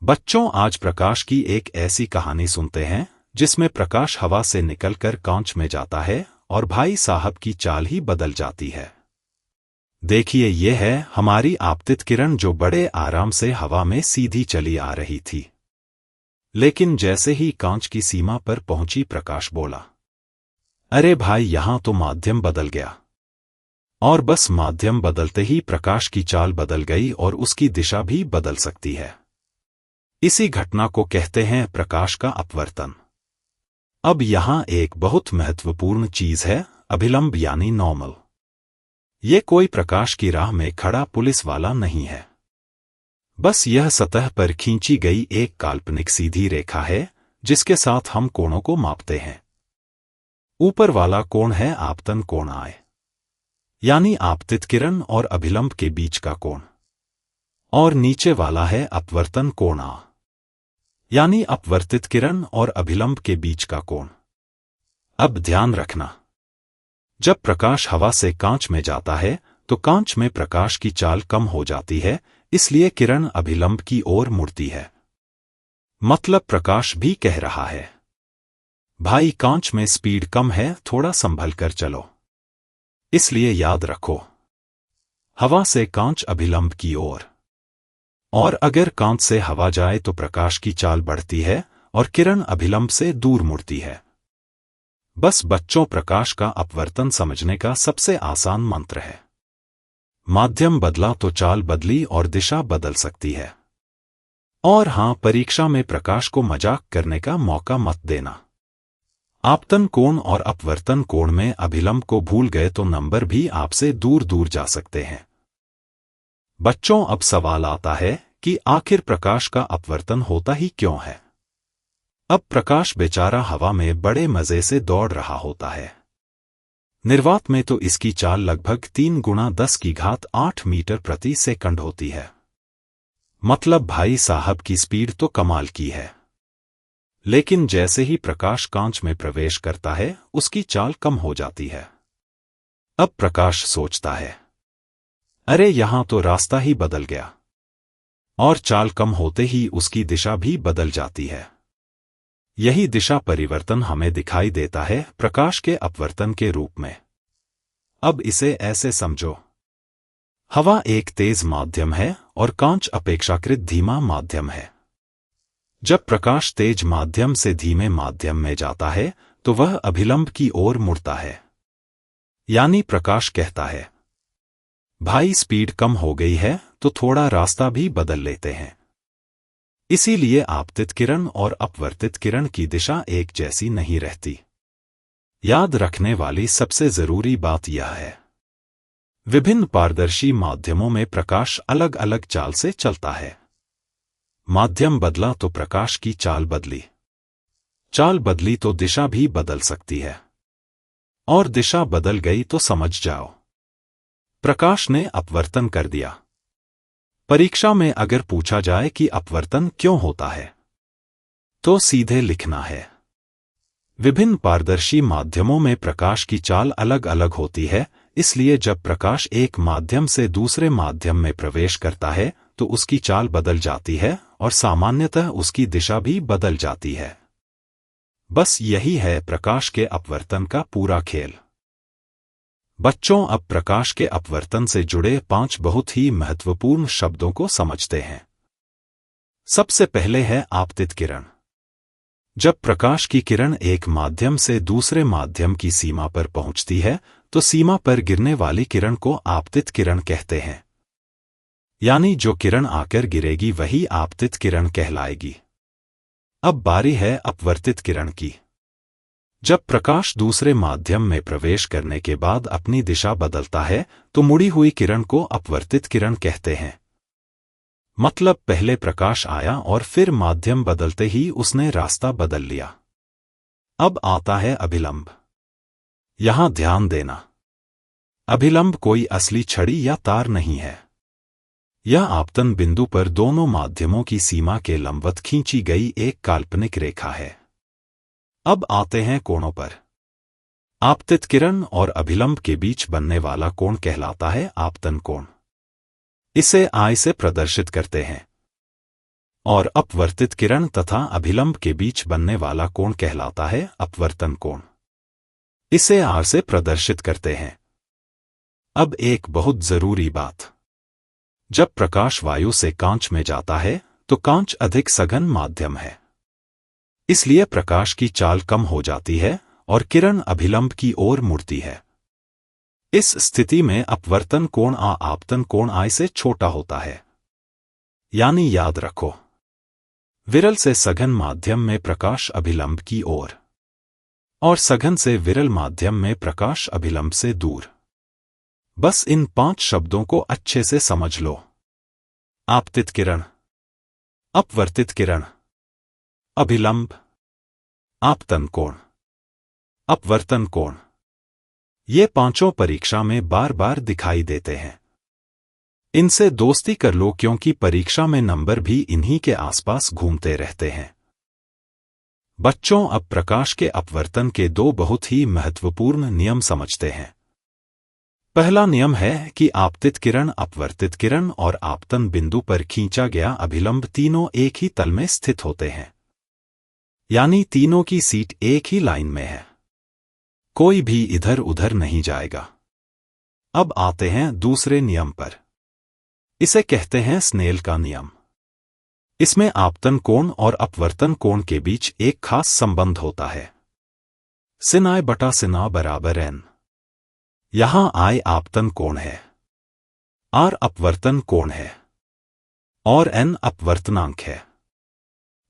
बच्चों, आज प्रकाश की एक ऐसी कहानी सुनते हैं जिसमें प्रकाश हवा से निकलकर कांच में जाता है और भाई साहब की चाल ही बदल जाती है। देखिए, ये है हमारी आपतित किरण जो बड़े आराम से हवा में सीधी चली आ रही थी। लेकिन जैसे ही कांच की सीमा पर पहुंची, प्रकाश बोला, अरे भाई, यहां तो माध्यम बदल गया। और बस माध्यम बदलते ही प्रकाश की चाल बदल गई और उसकी दिशा भी बदल सकती है। इसी घटना को कहते हैं प्रकाश का अपवर्तन। अब यहां एक बहुत महत्वपूर्ण चीज है, अभिलंब यानी नॉर्मल। ये कोई प्रकाश की राह में खड़ा पुलिस वाला नहीं है। बस यह सतह पर खींची गई एक काल्पनिक सीधी रेखा है जिसके साथ हम कोणों को मापते हैं। ऊपर वाला कोण है आपतन कोण आय, यानी आपतित किरण और अभिलंब के बीच का कोण, और नीचे वाला है अपवर्तन कोण आ, यानी अपवर्तित किरण और अभिलंब के बीच का कोण। अब ध्यान रखना, जब प्रकाश हवा से कांच में जाता है तो कांच में प्रकाश की चाल कम हो जाती है, इसलिए किरण अभिलंब की ओर मुड़ती है। मतलब प्रकाश भी कह रहा है, भाई कांच में स्पीड कम है, थोड़ा संभल कर चलो। इसलिए याद रखो, हवा से कांच अभिलंब की ओर, और अगर कांच से हवा जाए तो प्रकाश की चाल बढ़ती है और किरण अभिलंब से दूर मुड़ती है। बस बच्चों, प्रकाश का अपवर्तन समझने का सबसे आसान मंत्र है, माध्यम बदला तो चाल बदली और दिशा बदल सकती है। और हां, परीक्षा में प्रकाश को मजाक करने का मौका मत देना। आपतन कोण और अपवर्तन कोण में अभिलंब को भूल गए तो नंबर भी आपसे दूर दूर जा सकते हैं। बच्चों, अब सवाल आता है कि आखिर प्रकाश का अपवर्तन होता ही क्यों है। अब प्रकाश बेचारा हवा में बड़े मजे से दौड़ रहा होता है। निर्वात में तो इसकी चाल लगभग 3 गुणा 10 की घात 8 मीटर प्रति सेकंड होती है। मतलब भाई साहब की स्पीड तो कमाल की है। लेकिन जैसे ही प्रकाश कांच में प्रवेश करता है, उसकी चाल कम हो जाती है। अब प्रकाश सोचता है, अरे यहां तो रास्ता ही बदल गया, और चाल कम होते ही उसकी दिशा भी बदल जाती है। यही दिशा परिवर्तन हमें दिखाई देता है प्रकाश के अपवर्तन के रूप में। अब इसे ऐसे समझो, हवा एक तेज माध्यम है और कांच अपेक्षाकृत धीमा माध्यम है। जब प्रकाश तेज माध्यम से धीमे माध्यम में जाता है तो वह अभिलंब की ओर मुड़ता है, यानी प्रकाश कहता है, भाई स्पीड कम हो गई है तो थोड़ा रास्ता भी बदल लेते हैं। इसीलिए आपतित किरण और अपवर्तित किरण की दिशा एक जैसी नहीं रहती। याद रखने वाली सबसे जरूरी बात यह है, विभिन्न पारदर्शी माध्यमों में प्रकाश अलग अलग चाल से चलता है। माध्यम बदला तो प्रकाश की चाल बदली, चाल बदली तो दिशा भी बदल सकती है, और दिशा बदल गई तो समझ जाओ, प्रकाश ने अपवर्तन कर दिया। परीक्षा में अगर पूछा जाए कि अपवर्तन क्यों होता है, तो सीधे लिखना है, विभिन्न पारदर्शी माध्यमों में प्रकाश की चाल अलग अलग होती है, इसलिए जब प्रकाश एक माध्यम से दूसरे माध्यम में प्रवेश करता है तो उसकी चाल बदल जाती है और सामान्यतः उसकी दिशा भी बदल जाती है। बस यही है प्रकाश के अपवर्तन का पूरा खेल। बच्चों, अब प्रकाश के अपवर्तन से जुड़े 5 बहुत ही महत्वपूर्ण शब्दों को समझते हैं। सबसे पहले है आपतित किरण। जब प्रकाश की किरण एक माध्यम से दूसरे माध्यम की सीमा पर पहुंचती है तो सीमा पर गिरने वाली किरण को आपतित किरण कहते हैं, यानी जो किरण आकर गिरेगी वही आपतित किरण कहलाएगी। अब बारी है अपवर्तित किरण की। जब प्रकाश दूसरे माध्यम में प्रवेश करने के बाद अपनी दिशा बदलता है तो मुड़ी हुई किरण को अपवर्तित किरण कहते हैं। मतलब पहले प्रकाश आया और फिर माध्यम बदलते ही उसने रास्ता बदल लिया। अब आता है अभिलंब। यहां ध्यान देना, अभिलंब कोई असली छड़ी या तार नहीं है। यह आपतन बिंदु पर दोनों माध्यमों की सीमा के लंबवत खींची गई एक काल्पनिक रेखा है। अब आते हैं कोणों पर। आपतित किरण और अभिलंब के बीच बनने वाला कोण कहलाता है आपतन कोण। इसे आई से प्रदर्शित करते हैं। और अपवर्तित किरण तथा अभिलंब के बीच बनने वाला कोण कहलाता है अपवर्तन कोण। इसे आर से प्रदर्शित करते हैं। अब एक बहुत जरूरी बात, जब प्रकाश वायु से कांच में जाता है तो कांच अधिक सघन माध्यम है, इसलिए प्रकाश की चाल कम हो जाती है और किरण अभिलंब की ओर मुड़ती है। इस स्थिति में अपवर्तन कोण आपतन कोण I से छोटा होता है। यानी याद रखो, विरल से सघन माध्यम में प्रकाश अभिलंब की ओर और सघन से विरल माध्यम में प्रकाश अभिलंब से दूर। बस इन 5 शब्दों को अच्छे से समझ लो। आपतित किरण, अपवर्तित किरण, अभिलंब, आपतन कोण, अपवर्तन कोण, ये पांचों परीक्षा में बार बार दिखाई देते हैं। इनसे दोस्ती कर लो क्योंकि परीक्षा में नंबर भी इन्हीं के आसपास घूमते रहते हैं। बच्चों, अब प्रकाश के अपवर्तन के 2 बहुत ही महत्वपूर्ण नियम समझते हैं। पहला नियम है कि आपतित किरण, अपवर्तित किरण और आपतन बिंदु पर खींचा गया अभिलंब तीनों एक ही तल में स्थित होते हैं, यानी तीनों की सीट एक ही लाइन में है, कोई भी इधर उधर नहीं जाएगा। अब आते हैं दूसरे नियम पर। इसे कहते हैं स्नेल का नियम। इसमें आपतन कोण और अपवर्तन कोण के बीच एक खास संबंध होता है, sin I बटा sin A बराबर n। यहां I आपतन कोण है, R अपवर्तन कोण है और n अपवर्तनांक है।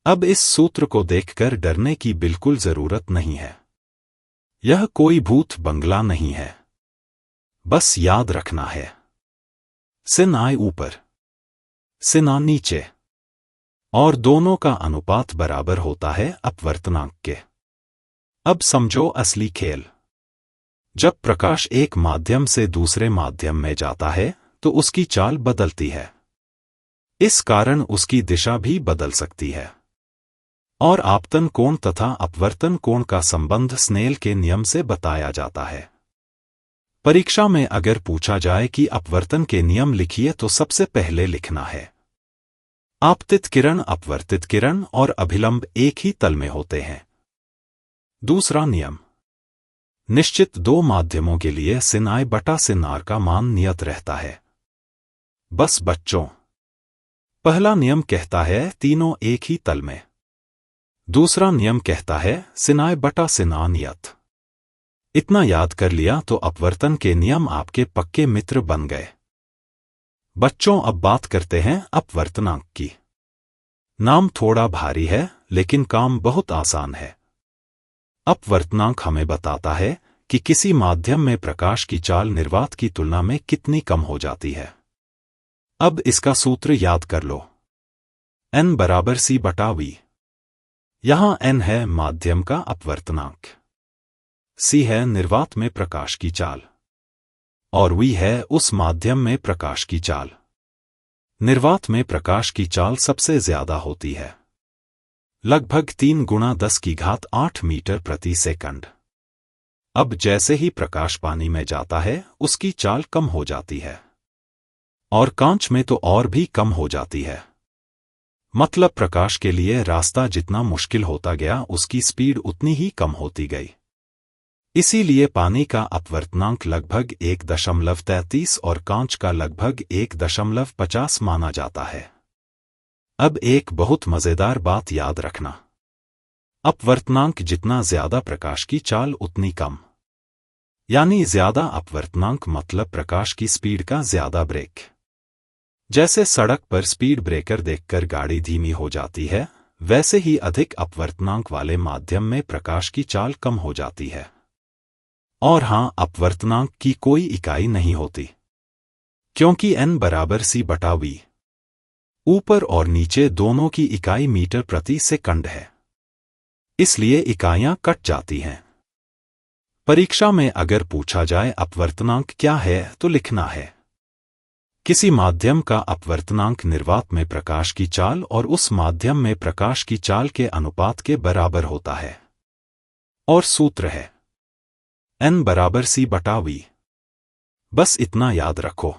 अब इस सूत्र को देखकर डरने की बिल्कुल जरूरत नहीं है। यह कोई भूत बंगला नहीं है, बस याद रखना है sin I ऊपर, sin A नीचे और दोनों का अनुपात बराबर होता है अपवर्तनांक के। अब समझो असली खेल। जब प्रकाश एक माध्यम से दूसरे माध्यम में जाता है तो उसकी चाल बदलती है, इस कारण उसकी दिशा भी बदल सकती है। और आपतन कोण तथा अपवर्तन कोण का संबंध स्नेल के नियम से बताया जाता है। परीक्षा में अगर पूछा जाए कि अपवर्तन के नियम लिखिए तो सबसे पहले लिखना है आपतित किरण, अपवर्तित किरण और अभिलंब एक ही तल में होते हैं। दूसरा नियम, निश्चित 2 माध्यमों के लिए sin I बटा sin R का मान नियत रहता है। बस बच्चों, पहला नियम कहता है तीनों एक ही तल में। दूसरा नियम कहता है sin I बटा sin A नियत। इतना याद कर लिया तो अपवर्तन के नियम आपके पक्के मित्र बन गए। बच्चों, अब बात करते हैं अपवर्तनांक की। नाम थोड़ा भारी है लेकिन काम बहुत आसान है। अपवर्तनांक हमें बताता है कि किसी माध्यम में प्रकाश की चाल निर्वात की तुलना में कितनी कम हो जाती है। अब इसका सूत्र याद कर लो, n बराबर c बटा v। यहां n है माध्यम का अपवर्तनांक, c है निर्वात में प्रकाश की चाल और v है उस माध्यम में प्रकाश की चाल। निर्वात में प्रकाश की चाल सबसे ज्यादा होती है, लगभग 3 गुणा 10 की घात 8 मीटर प्रति सेकंड। अब जैसे ही प्रकाश पानी में जाता है उसकी चाल कम हो जाती है और कांच में तो और भी कम हो जाती है। मतलब प्रकाश के लिए रास्ता जितना मुश्किल होता गया उसकी स्पीड उतनी ही कम होती गई। इसीलिए पानी का अपवर्तनांक लगभग 1.33 और कांच का लगभग 1.50 माना जाता है। अब एक बहुत मजेदार बात याद रखना, अपवर्तनांक जितना ज्यादा प्रकाश की चाल उतनी कम, यानी ज्यादा अपवर्तनांक मतलब प्रकाश की स्पीड का ज्यादा ब्रेक। जैसे सड़क पर स्पीड ब्रेकर देखकर गाड़ी धीमी हो जाती है, वैसे ही अधिक अपवर्तनांक वाले माध्यम में प्रकाश की चाल कम हो जाती है। और हां, अपवर्तनांक की कोई इकाई नहीं होती, क्योंकि n बराबर c बटा v। ऊपर और नीचे दोनों की इकाई मीटर प्रति सेकंड है, इसलिए इकाइयां कट जाती हैं। परीक्षा में अगर पूछा जाए अपवर्तनांक क्या है तो लिखना है किसी माध्यम का अपवर्तनांक निर्वात में प्रकाश की चाल और उस माध्यम में प्रकाश की चाल के अनुपात के बराबर होता है। और सूत्र है n बराबर c बटा v। बस इतना याद रखो,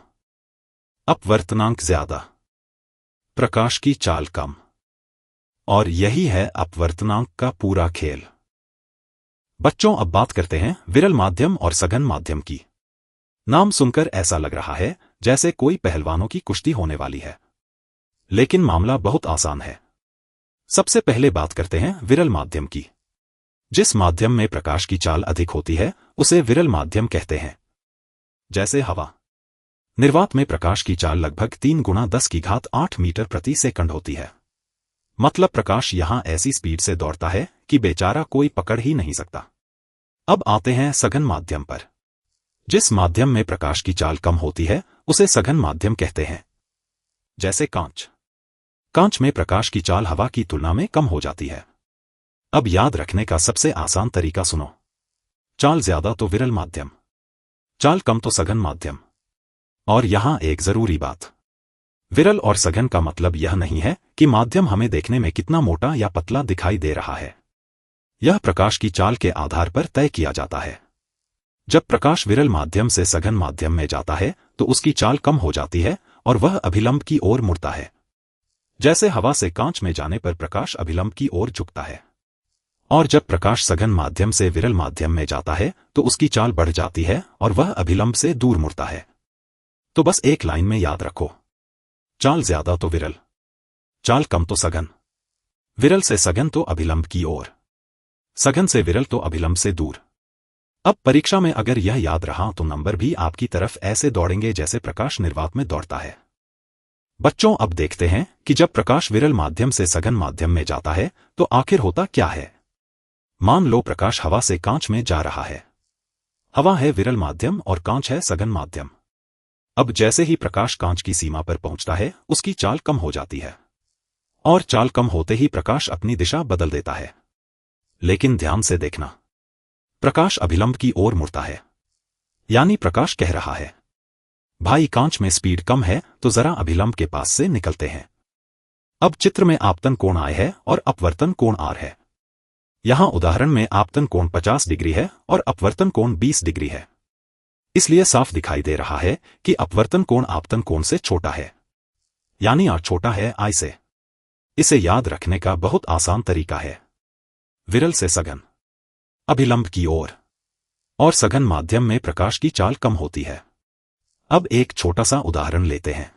अपवर्तनांक ज्यादा, प्रकाश की चाल कम। और यही है अपवर्तनांक का पूरा खेल। बच्चों, अब बात करते हैं विरल माध्यम और सघन माध्यम की। नाम सुनकर ऐसा लग रहा है जैसे कोई पहलवानों की कुश्ती होने वाली है, लेकिन मामला बहुत आसान है। सबसे पहले बात करते हैं विरल माध्यम की। जिस माध्यम में प्रकाश की चाल अधिक होती है उसे विरल माध्यम कहते हैं। जैसे हवा। निर्वात में प्रकाश की चाल लगभग 3 गुणा 10⁸ मीटर प्रति सेकंड होती है। मतलब प्रकाश यहां ऐसी स्पीड से दौड़ता है कि बेचारा कोई पकड़ ही नहीं सकता। अब आते हैं सघन माध्यम पर। जिस माध्यम में प्रकाश की चाल कम होती है उसे सघन माध्यम कहते हैं। जैसे कांच। कांच में प्रकाश की चाल हवा की तुलना में कम हो जाती है। अब याद रखने का सबसे आसान तरीका सुनो। चाल ज्यादा तो विरल माध्यम, चाल कम तो सघन माध्यम। और यहां एक जरूरी बात, विरल और सघन का मतलब यह नहीं है कि माध्यम हमें देखने में कितना मोटा या पतला दिखाई दे रहा है। यह प्रकाश की चाल के आधार पर तय किया जाता है। जब प्रकाश विरल माध्यम से सघन माध्यम में जाता है तो उसकी चाल कम हो जाती है और वह अभिलंब की ओर मुड़ता है। जैसे हवा से कांच में जाने पर प्रकाश अभिलंब की ओर झुकता है। और जब प्रकाश सघन माध्यम से विरल माध्यम में जाता है तो उसकी चाल बढ़ जाती है और वह अभिलंब से दूर मुड़ता है। तो बस एक लाइन में याद रखो, चाल ज्यादा तो विरल, चाल कम तो सघन, विरल से सघन तो अभिलंब की ओर, सघन से विरल तो अभिलंब से दूर। अब परीक्षा में अगर यह याद रहा तो नंबर भी आपकी तरफ ऐसे दौड़ेंगे जैसे प्रकाश निर्वात में दौड़ता है। बच्चों, अब देखते हैं कि जब प्रकाश विरल माध्यम से सघन माध्यम में जाता है तो आखिर होता क्या है। मान लो प्रकाश हवा से कांच में जा रहा है। हवा है विरल माध्यम और कांच है सघन माध्यम। अब जैसे ही प्रकाश कांच की सीमा पर पहुंचता है उसकी चाल कम हो जाती है और चाल कम होते ही प्रकाश अपनी दिशा बदल देता है। लेकिन ध्यान से देखना, प्रकाश अभिलंब की ओर मुड़ता है। यानी प्रकाश कह रहा है, भाई कांच में स्पीड कम है तो जरा अभिलंब के पास से निकलते हैं। अब चित्र में आपतन कोण I है और अपवर्तन कोण R है। यहां उदाहरण में आपतन कोण 50 डिग्री है और अपवर्तन कोण 20 डिग्री है। इसलिए साफ दिखाई दे रहा है कि अपवर्तन कोण आपतन कोण से छोटा है, यानी R छोटा है I से। इसे याद रखने का बहुत आसान तरीका है, विरल से सघन, अभिलंब की ओर, और सघन माध्यम में प्रकाश की चाल कम होती है। अब एक छोटा सा उदाहरण लेते हैं।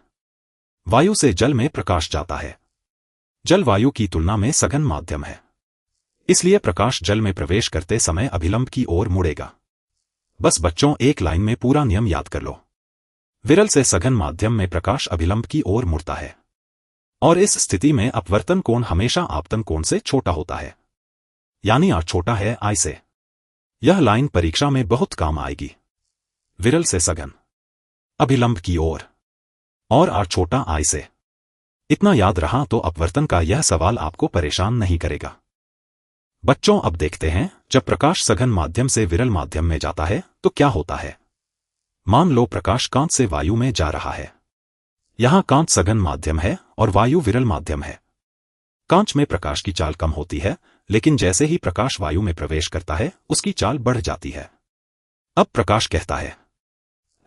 वायु से जल में प्रकाश जाता है। जल वायु की तुलना में सघन माध्यम है, इसलिए प्रकाश जल में प्रवेश करते समय अभिलंब की ओर मुड़ेगा। बस बच्चों, एक लाइन में पूरा नियम याद कर लो। विरल से सघन माध्यम में प्रकाश अभिलंब की ओर मुड़ता है और इस स्थिति में अपवर्तन कोण हमेशा आपतन कोण से छोटा होता है, यानी R छोटा है I से। यह लाइन परीक्षा में बहुत काम आएगी। विरल से सघन, अभिलंब की ओर, और R छोटा I से। इतना याद रहा तो अपवर्तन का यह सवाल आपको परेशान नहीं करेगा। बच्चों, अब देखते हैं जब प्रकाश सघन माध्यम से विरल माध्यम में जाता है तो क्या होता है। मान लो प्रकाश कांच से वायु में जा रहा है। यहां कांच सघन माध्यम है और वायु विरल माध्यम है। कांच में प्रकाश की चाल कम होती है, लेकिन जैसे ही प्रकाश वायु में प्रवेश करता है उसकी चाल बढ़ जाती है। अब प्रकाश कहता है,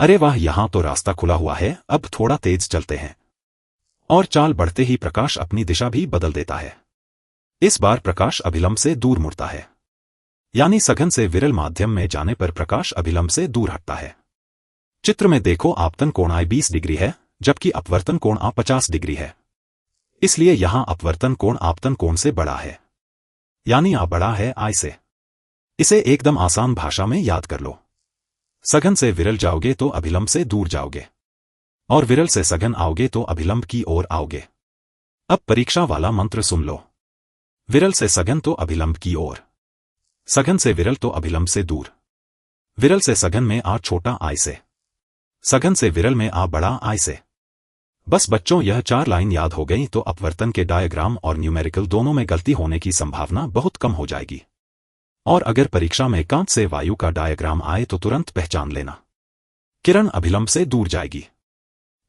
अरे वाह, यहां तो रास्ता खुला हुआ है, अब थोड़ा तेज चलते हैं। और चाल बढ़ते ही प्रकाश अपनी दिशा भी बदल देता है। इस बार प्रकाश अभिलंब से दूर मुड़ता है, यानी सघन से विरल माध्यम में जाने पर प्रकाश अभिलंब से दूर हटता है। चित्र में देखो, आपतन कोण I 20 डिग्री है जबकि अपवर्तन कोण A 50 डिग्री है। इसलिए यहां अपवर्तन कोण आपतन कोण से बड़ा है, यानी A बड़ा है I से। इसे एकदम आसान भाषा में याद कर लो। सघन से विरल जाओगे तो अभिलंब से दूर जाओगे, और विरल से सघन आओगे तो अभिलंब की ओर आओगे। अब परीक्षा वाला मंत्र सुन लो। विरल से सघन तो अभिलंब की ओर, सघन से विरल तो अभिलंब से दूर, विरल से सघन में A छोटा I से, सघन से विरल में A बड़ा I से। बस बच्चों, यह 4 लाइन याद हो गई तो अपवर्तन के डायग्राम और न्यूमेरिकल दोनों में गलती होने की संभावना बहुत कम हो जाएगी। और अगर परीक्षा में कांच से वायु का डायग्राम आए तो तुरंत पहचान लेना, किरण अभिलंब से दूर जाएगी,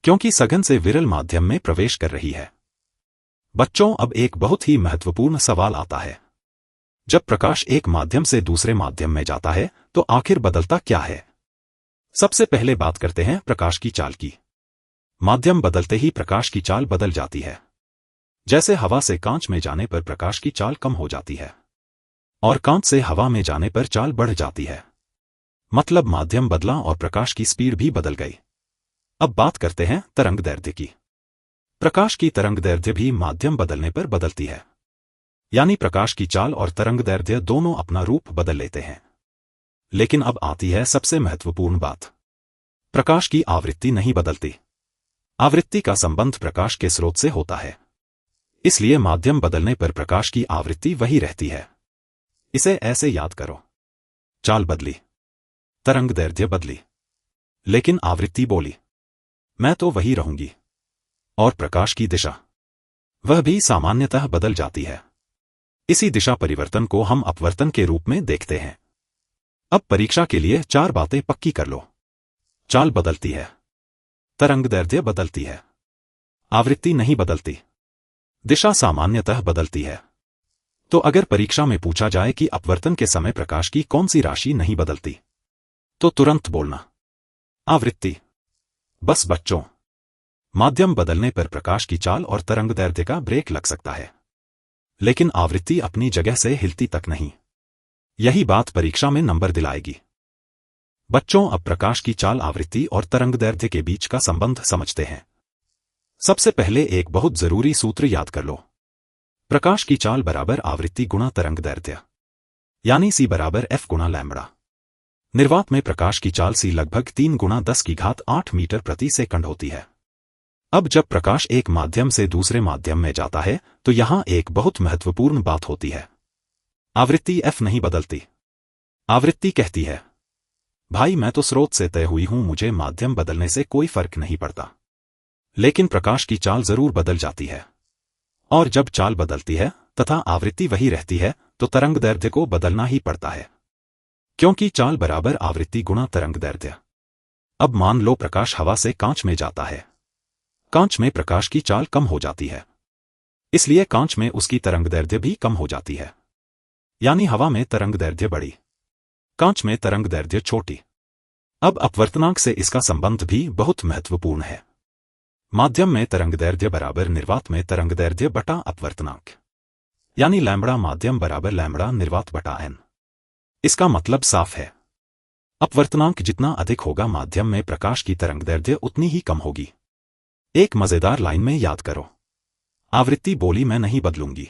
क्योंकि सघन से विरल माध्यम में प्रवेश कर रही है। बच्चों, अब एक बहुत ही महत्वपूर्ण सवाल आता है। जब प्रकाश एक माध्यम से दूसरे माध्यम में जाता है तो आखिर बदलता क्या है। सबसे पहले बात करते हैं प्रकाश की चाल की। माध्यम बदलते ही प्रकाश की चाल बदल जाती है। जैसे हवा से कांच में जाने पर प्रकाश की चाल कम हो जाती है और कांच से हवा में जाने पर चाल बढ़ जाती है। मतलब माध्यम बदला और प्रकाश की स्पीड भी बदल गई। अब बात करते हैं तरंगदैर्ध्य की। प्रकाश की तरंगदैर्ध्य भी माध्यम बदलने पर बदलती है। यानी प्रकाश की चाल और तरंगदैर्ध्य दोनों अपना रूप बदल लेते हैं। लेकिन अब आती है सबसे महत्वपूर्ण बात। प्रकाश की आवृत्ति नहीं बदलती। आवृत्ति का संबंध प्रकाश के स्रोत से होता है। इसलिए माध्यम बदलने पर प्रकाश की आवृत्ति वही रहती है। इसे ऐसे याद करो। चाल बदली, तरंगदैर्ध्य बदली, लेकिन आवृत्ति बोली मैं तो वही रहूंगी। और प्रकाश की दिशा, वह भी सामान्यतः बदल जाती है। इसी दिशा परिवर्तन को हम अपवर्तन के रूप में देखते हैं। अब परीक्षा के लिए 4 बातें पक्की कर लो। चाल बदलती है, तरंगदैर्ध्य बदलती है, आवृत्ति नहीं बदलती, दिशा सामान्यतः बदलती है। तो अगर परीक्षा में पूछा जाए कि अपवर्तन के समय प्रकाश की कौन सी राशि नहीं बदलती, तो तुरंत बोलना आवृत्ति। बस बच्चों, माध्यम बदलने पर प्रकाश की चाल और तरंगदैर्ध्य का ब्रेक लग सकता है, लेकिन आवृत्ति अपनी जगह से हिलती तक नहीं। यही बात परीक्षा में नंबर दिलाएगी। बच्चों, अब प्रकाश की चाल, आवृत्ति और तरंगदैर्ध्य के बीच का संबंध समझते हैं। सबसे पहले एक बहुत जरूरी सूत्र याद कर लो। प्रकाश की चाल बराबर आवृत्ति गुणा तरंगदैर्ध्य, यानी C बराबर F गुणा लैम्बडा। निर्वात में प्रकाश की चाल C लगभग 3 गुणा 10⁸ मीटर प्रति सेकंड होती है। अब जब प्रकाश एक माध्यम से दूसरे माध्यम में जाता है तो यहां एक बहुत महत्वपूर्ण बात होती है। आवृत्ति F नहीं बदलती। आवृत्ति कहती है भाई मैं तो स्रोत से तय हुई हूं, मुझे माध्यम बदलने से कोई फर्क नहीं पड़ता। लेकिन प्रकाश की चाल जरूर बदल जाती है। और जब चाल बदलती है तथा आवृत्ति वही रहती है तो तरंगदैर्ध्य को बदलना ही पड़ता है, क्योंकि चाल बराबर आवृत्ति गुणा तरंगदैर्ध्य। अब मान लो प्रकाश हवा से कांच में जाता है। कांच में प्रकाश की चाल कम हो जाती है, इसलिए कांच में उसकी तरंगदैर्ध्य भी कम हो जाती है। यानी हवा में तरंगदैर्ध्य बढ़ी, कांच में तरंगदैर्ध्य छोटी। अब अपवर्तनांक से इसका संबंध भी बहुत महत्वपूर्ण है। माध्यम में तरंगदैर्ध्य बराबर निर्वात में तरंगदैर्ध्य बटा अपवर्तनांक, यानी लैम्बडा माध्यम बराबर लैम्बडा निर्वात बटा n। इसका मतलब साफ है, अपवर्तनांक जितना अधिक होगा माध्यम में प्रकाश की तरंगदैर्ध्य उतनी ही कम होगी। एक मजेदार लाइन में याद करो। आवृत्ति बोली मैं नहीं बदलूंगी,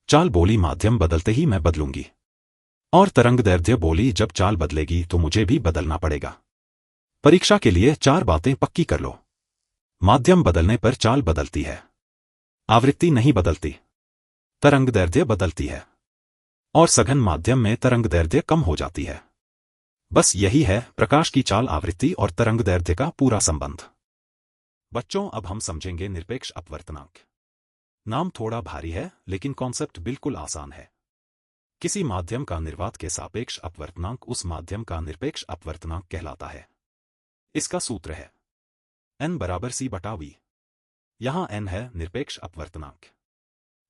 चाल बोली माध्यम बदलते ही मैं बदलूंगी, और तरंगदैर्ध्य बोली जब चाल बदलेगी तो मुझे भी बदलना पड़ेगा। परीक्षा के लिए 4 बातें पक्की कर लो। माध्यम बदलने पर चाल बदलती है, आवृत्ति नहीं बदलती, तरंगदैर्ध्य बदलती है, और सघन माध्यम में तरंगदैर्ध्य कम हो जाती है। बस यही है प्रकाश की चाल, आवृत्ति और तरंगदैर्ध्य का पूरा संबंध। बच्चों, अब हम समझेंगे निरपेक्ष अपवर्तनांक। नाम थोड़ा भारी है लेकिन कॉन्सेप्ट बिल्कुल आसान है। किसी माध्यम का निर्वात के सापेक्ष अपवर्तनांक उस माध्यम का निरपेक्ष अपवर्तनांक कहलाता है। इसका सूत्र है n बराबर C बटा V। यहां n है निरपेक्ष अपवर्तनांक,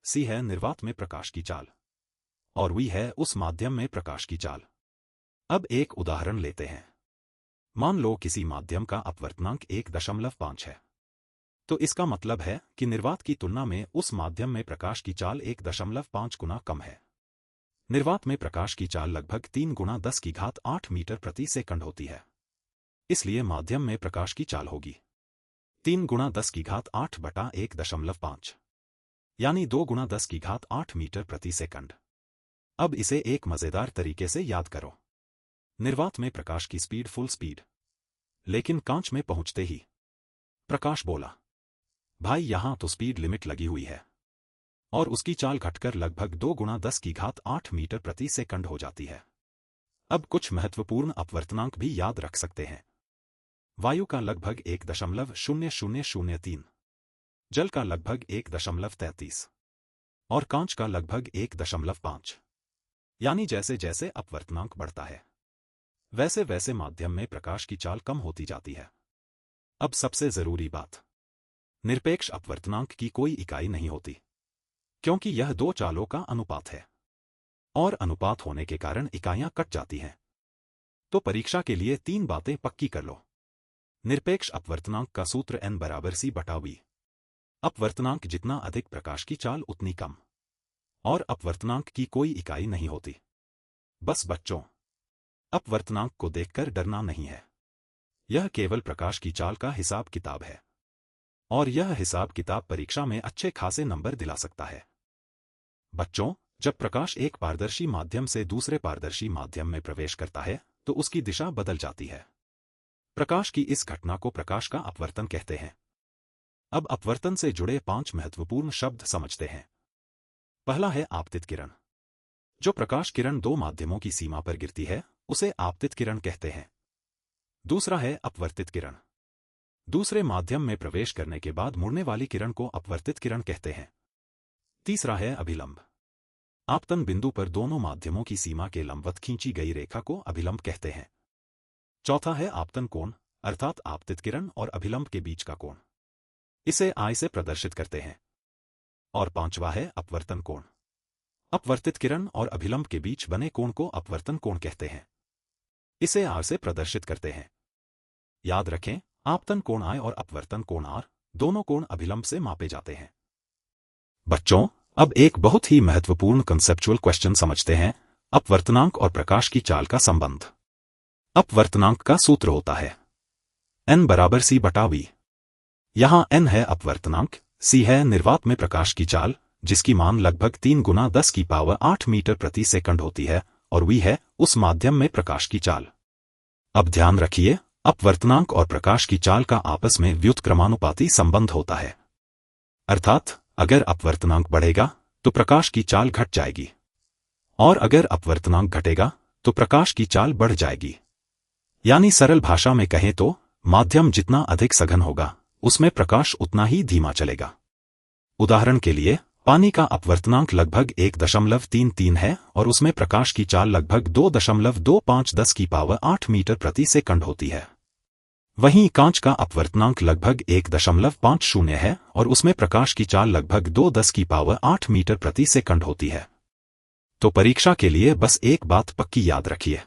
C है निर्वात में प्रकाश की चाल, और V है उस माध्यम में प्रकाश की चाल। अब एक उदाहरण लेते हैं। मान लो किसी माध्यम का अपवर्तनांक 1.5 है, तो इसका मतलब है कि निर्वात की तुलना में उस माध्यम में प्रकाश की चाल 1.5 गुना कम है। निर्वात में प्रकाश की चाल लगभग 3 गुणा 10⁸ मीटर प्रति सेकंड होती है। इसलिए माध्यम में प्रकाश की चाल होगी 3 गुणा 10⁸ बटा 1.5, यानी 2 गुणा 10⁸ मीटर प्रति सेकंड। अब इसे एक मजेदार तरीके से याद करो। निर्वात में प्रकाश की स्पीड फुल स्पीड, लेकिन कांच में पहुंचते ही प्रकाश बोला भाई यहां तो स्पीड लिमिट लगी हुई है, और उसकी चाल घटकर लगभग 2 गुणा 10⁸ मीटर प्रति सेकंड हो जाती है। अब कुछ महत्वपूर्ण अपवर्तनांक भी याद रख सकते हैं। वायु का लगभग 1.0003, जल का लगभग 1.33 और कांच का लगभग 1.5। यानी जैसे जैसे अपवर्तनांक बढ़ता है वैसे वैसे माध्यम में प्रकाश की चाल कम होती जाती है। अब सबसे जरूरी बात, निरपेक्ष अपवर्तनांक की कोई इकाई नहीं होती, क्योंकि यह 2 चालों का अनुपात है, और अनुपात होने के कारण इकाइयां कट जाती हैं। तो परीक्षा के लिए 3 बातें पक्की कर लो। निरपेक्ष अपवर्तनांक का सूत्र n बराबर C बटा V। अपवर्तनांक जितना अधिक प्रकाश की चाल उतनी कम, और अपवर्तनांक की कोई इकाई नहीं होती। बस बच्चों, अपवर्तनांक को देखकर डरना नहीं है। यह केवल प्रकाश की चाल का हिसाब किताब है, और यह हिसाब किताब परीक्षा में अच्छे खासे नंबर दिला सकता है। बच्चों, जब प्रकाश एक पारदर्शी माध्यम से दूसरे पारदर्शी माध्यम में प्रवेश करता है तो उसकी दिशा बदल जाती है। प्रकाश की इस घटना को प्रकाश का अपवर्तन कहते हैं। अब अपवर्तन से जुड़े 5 महत्वपूर्ण शब्द समझते हैं। पहला है आपतित किरण। जो प्रकाश किरण दो माध्यमों की सीमा पर गिरती है उसे आपतित किरण कहते हैं। दूसरा है अपवर्तित किरण। दूसरे माध्यम में प्रवेश करने के बाद मुड़ने वाली किरण को अपवर्तित किरण कहते हैं। तीसरा है अभिलंब। आपतन बिंदु पर दोनों माध्यमों की सीमा के लंबवत खींची गई रेखा को अभिलंब कहते हैं। चौथा है आपतन कोण, अर्थात आपतित किरण और अभिलंब के बीच का कोण। इसे I से प्रदर्शित करते हैं। और पांचवा है अपवर्तन कोण। अपवर्तित किरण और अभिलंब के बीच बने कोण को अपवर्तन कोण कहते हैं। इसे R से प्रदर्शित करते हैं। याद रखें, आपतन कोण I और अपवर्तन कोण R, दोनों कोण अभिलंब से मापे जाते हैं। बच्चों, अब एक बहुत ही महत्वपूर्ण कंसेप्चुअल क्वेश्चन समझते हैं, अपवर्तनांक और प्रकाश की चाल का संबंध। अपवर्तनांक का सूत्र होता है n बराबर c बटा v। यहाँ n है अपवर्तनांक, c है निर्वात में प्रकाश की चाल, जिसकी मान लगभग 3 गुना 10 की पावर 8 मीटर प्रति सेकंड होती है, और v है उस माध्यम में प्रकाश की चाल। अब ध्यान रखिए, अपवर्तनांक और प्रकाश की चाल का आपस में व्युत्क्रमानुपाती संबंध होता है। अर्थात अगर अपवर्तनांक बढ़ेगा तो प्रकाश की चाल घट जाएगी, और अगर अपवर्तनांक घटेगा तो प्रकाश की चाल बढ़ जाएगी। यानी सरल भाषा में कहें तो माध्यम जितना अधिक सघन होगा उसमें प्रकाश उतना ही धीमा चलेगा। उदाहरण के लिए, पानी का अपवर्तनांक लगभग 1.33 है और उसमें प्रकाश की चाल लगभग 2.25 10 की पावर 8 मीटर प्रति सेकंड होती है। वहीं कांच का अपवर्तनांक लगभग 1.50 है और उसमें प्रकाश की चाल लगभग 2 10 की पावर 8 मीटर प्रति सेकंड होती है। तो परीक्षा के लिए बस एक बात पक्की याद रखिए,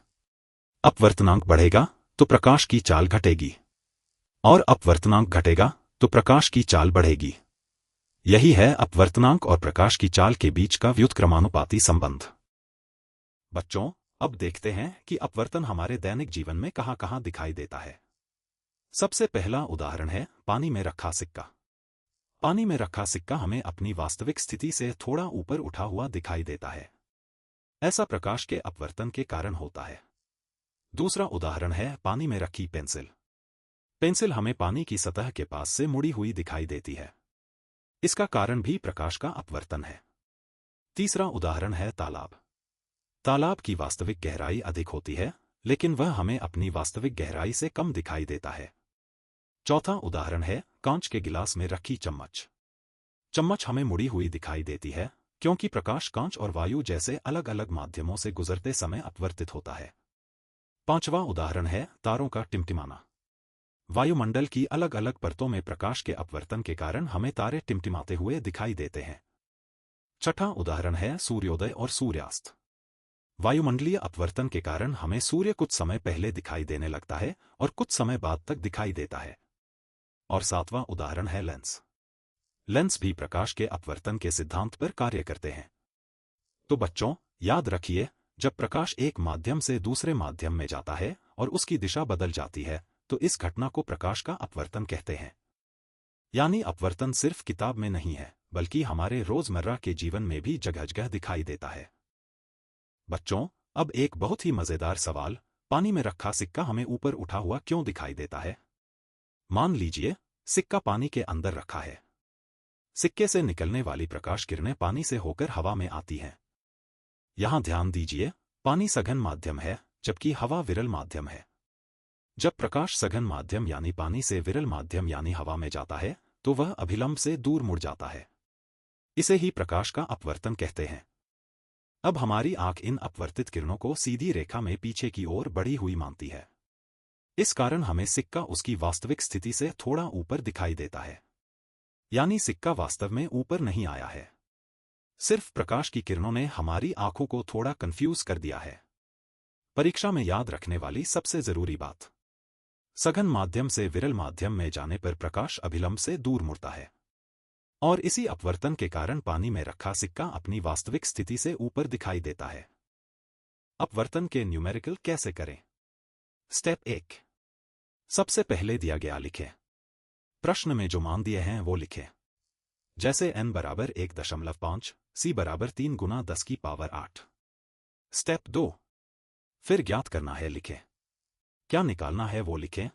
अपवर्तनांक बढ़ेगा तो प्रकाश की चाल घटेगी, और अपवर्तनांक घटेगा तो प्रकाश की चाल बढ़ेगी। यही है अपवर्तनांक और प्रकाश की चाल के बीच का व्युत्क्रमानुपाती संबंध। बच्चों, अब देखते हैं कि अपवर्तन हमारे दैनिक जीवन में कहां-कहां दिखाई देता है। सबसे पहला उदाहरण है पानी में रखा सिक्का। पानी में रखा सिक्का हमें अपनी वास्तविक स्थिति से थोड़ा ऊपर उठा हुआ दिखाई देता है। ऐसा प्रकाश के अपवर्तन के कारण होता है। दूसरा उदाहरण है पानी में रखी पेंसिल। पेंसिल हमें पानी की सतह के पास से मुड़ी हुई दिखाई देती है। इसका कारण भी प्रकाश का अपवर्तन है। तीसरा उदाहरण है तालाब। तालाब की वास्तविक गहराई अधिक होती है, लेकिन वह हमें अपनी वास्तविक गहराई से कम दिखाई देता है। चौथा उदाहरण है कांच के गिलास में रखी चम्मच। चम्मच हमें मुड़ी हुई दिखाई देती है, क्योंकि प्रकाश कांच और वायु जैसे अलग अलग माध्यमों से गुजरते समय अपवर्तित होता है। पांचवा उदाहरण है तारों का टिमटिमाना। वायुमंडल की अलग अलग परतों में प्रकाश के अपवर्तन के कारण हमें तारे टिमटिमाते हुए दिखाई देते हैं। छठा उदाहरण है सूर्योदय और सूर्यास्त। वायुमंडलीय अपवर्तन के कारण हमें सूर्य कुछ समय पहले दिखाई देने लगता है और कुछ समय बाद तक दिखाई देता है। और सातवां उदाहरण है लेंस। लेंस भी प्रकाश के अपवर्तन के सिद्धांत पर कार्य करते हैं। तो बच्चों, याद रखिए, जब प्रकाश एक माध्यम से दूसरे माध्यम में जाता है और उसकी दिशा बदल जाती है तो इस घटना को प्रकाश का अपवर्तन कहते हैं। यानी अपवर्तन सिर्फ किताब में नहीं है, बल्कि हमारे रोजमर्रा के जीवन में भी जगह जगह दिखाई देता है। बच्चों, अब एक बहुत ही मजेदार सवाल, पानी में रखा सिक्का हमें ऊपर उठा हुआ क्यों दिखाई देता है? मान लीजिए सिक्का पानी के अंदर रखा है। सिक्के से निकलने वाली प्रकाश किरणें पानी से होकर हवा में आती हैं। यहां ध्यान दीजिए, पानी सघन माध्यम है जबकि हवा विरल माध्यम है। जब प्रकाश सघन माध्यम यानी पानी से विरल माध्यम यानी हवा में जाता है तो वह अभिलंब से दूर मुड़ जाता है। इसे ही प्रकाश का अपवर्तन कहते हैं। अब हमारी आंख इन अपवर्तित किरणों को सीधी रेखा में पीछे की ओर बढ़ी हुई मानती है। इस कारण हमें सिक्का उसकी वास्तविक स्थिति से थोड़ा ऊपर दिखाई देता है। यानी सिक्का वास्तव में ऊपर नहीं आया है, सिर्फ प्रकाश की किरणों ने हमारी आंखों को थोड़ा कंफ्यूज कर दिया है। परीक्षा में याद रखने वाली सबसे जरूरी बात, सघन माध्यम से विरल माध्यम में जाने पर प्रकाश अभिलंब से दूर मुड़ता है। और इसी अपवर्तन के कारण पानी में रखा सिक्का अपनी वास्तविक स्थिति से ऊपर दिखाई देता है। अपवर्तन के न्यूमेरिकल कैसे करें? स्टेप 1। सबसे पहले दिया गया लिखें। प्रश्न में जो मान दिए हैं वो लिखें। जैसे n बराबर 1.5, c बराबर 3 गुना 10 की पावर 8। स्टेप 2। फिर ज्ञात करना है लिखें। क्या निकालना है वो लिखें।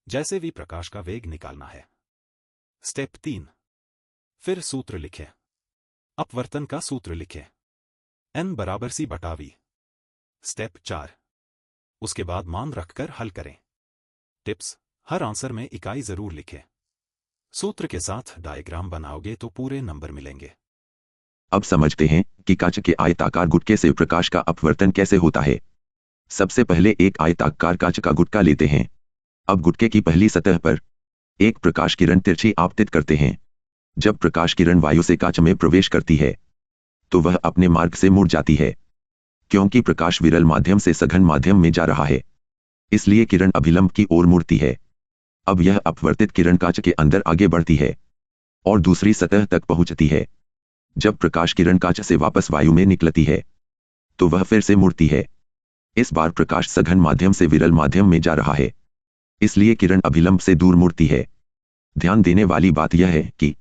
जैसे v प्रकाश का वेग निकालना है। स्टेप 3। फिर सूत्र लिखें। अपवर्तन का सूत्र लिखें। n बराबर c बटा v। स्टेप 4। उसके बाद मान रखकर हल करें। टिप्स: हर आंसर में इकाई जरूर लिखें। सूत्र के साथ डायग्राम बनाओगे तो पूरे नंबर मिलेंगे। अब समझते हैं कि कांच के आयताकार गुटके से प्रकाश का अपवर्तन कैसे होता है। सबसे पहले एक आयताकार कांच का गुटका लेते हैं। अब गुटके की पहली सतह पर एक प्रकाश किरण तिरछी आपतित करते हैं। जब प्रकाश किरण वायु से कांच में प्रवेश करती है तो वह अपने मार्ग से मुड़ जाती है। क्योंकि प्रकाश विरल माध्यम से सघन माध्यम में जा रहा है, इसलिए किरण अभिलंब की ओर मुड़ती है। अब यह अपवर्तित किरण कांच के अंदर आगे बढ़ती है और दूसरी सतह तक पहुंचती है। जब प्रकाश किरण कांच से वापस वायु में निकलती है तो वह फिर से मुड़ती है। इस बार प्रकाश सघन माध्यम से विरल माध्यम में जा रहा है, इसलिए किरण अभिलंब से दूर मुड़ती है। ध्यान देने वाली बात यह है कि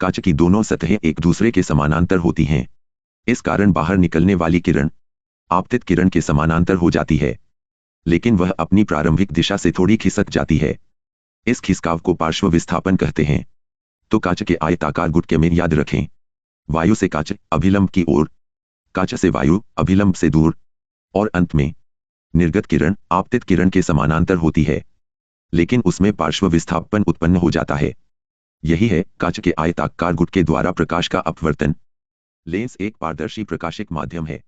कांच की दोनों सतहें एक दूसरे के समानांतर होती हैं। इस कारण बाहर निकलने वाली किरण आपतित किरण के समानांतर हो जाती है, लेकिन वह अपनी प्रारंभिक दिशा से थोड़ी खिसक जाती है। इस खिसकाव को पार्श्व विस्थापन कहते हैं। तो कांच के आयताकार गुटके में याद रखें, वायु से कांच अभिलंब की ओर, कांच से वायु अभिलंब से दूर, और अंत में निर्गत किरण आपतित किरण के समानांतर होती है, लेकिन उसमें पार्श्व विस्थापन उत्पन्न हो जाता है। यही है कांच के आयताकार गुटके द्वारा प्रकाश का अपवर्तन। लेंस एक पारदर्शी प्रकाशिक माध्यम है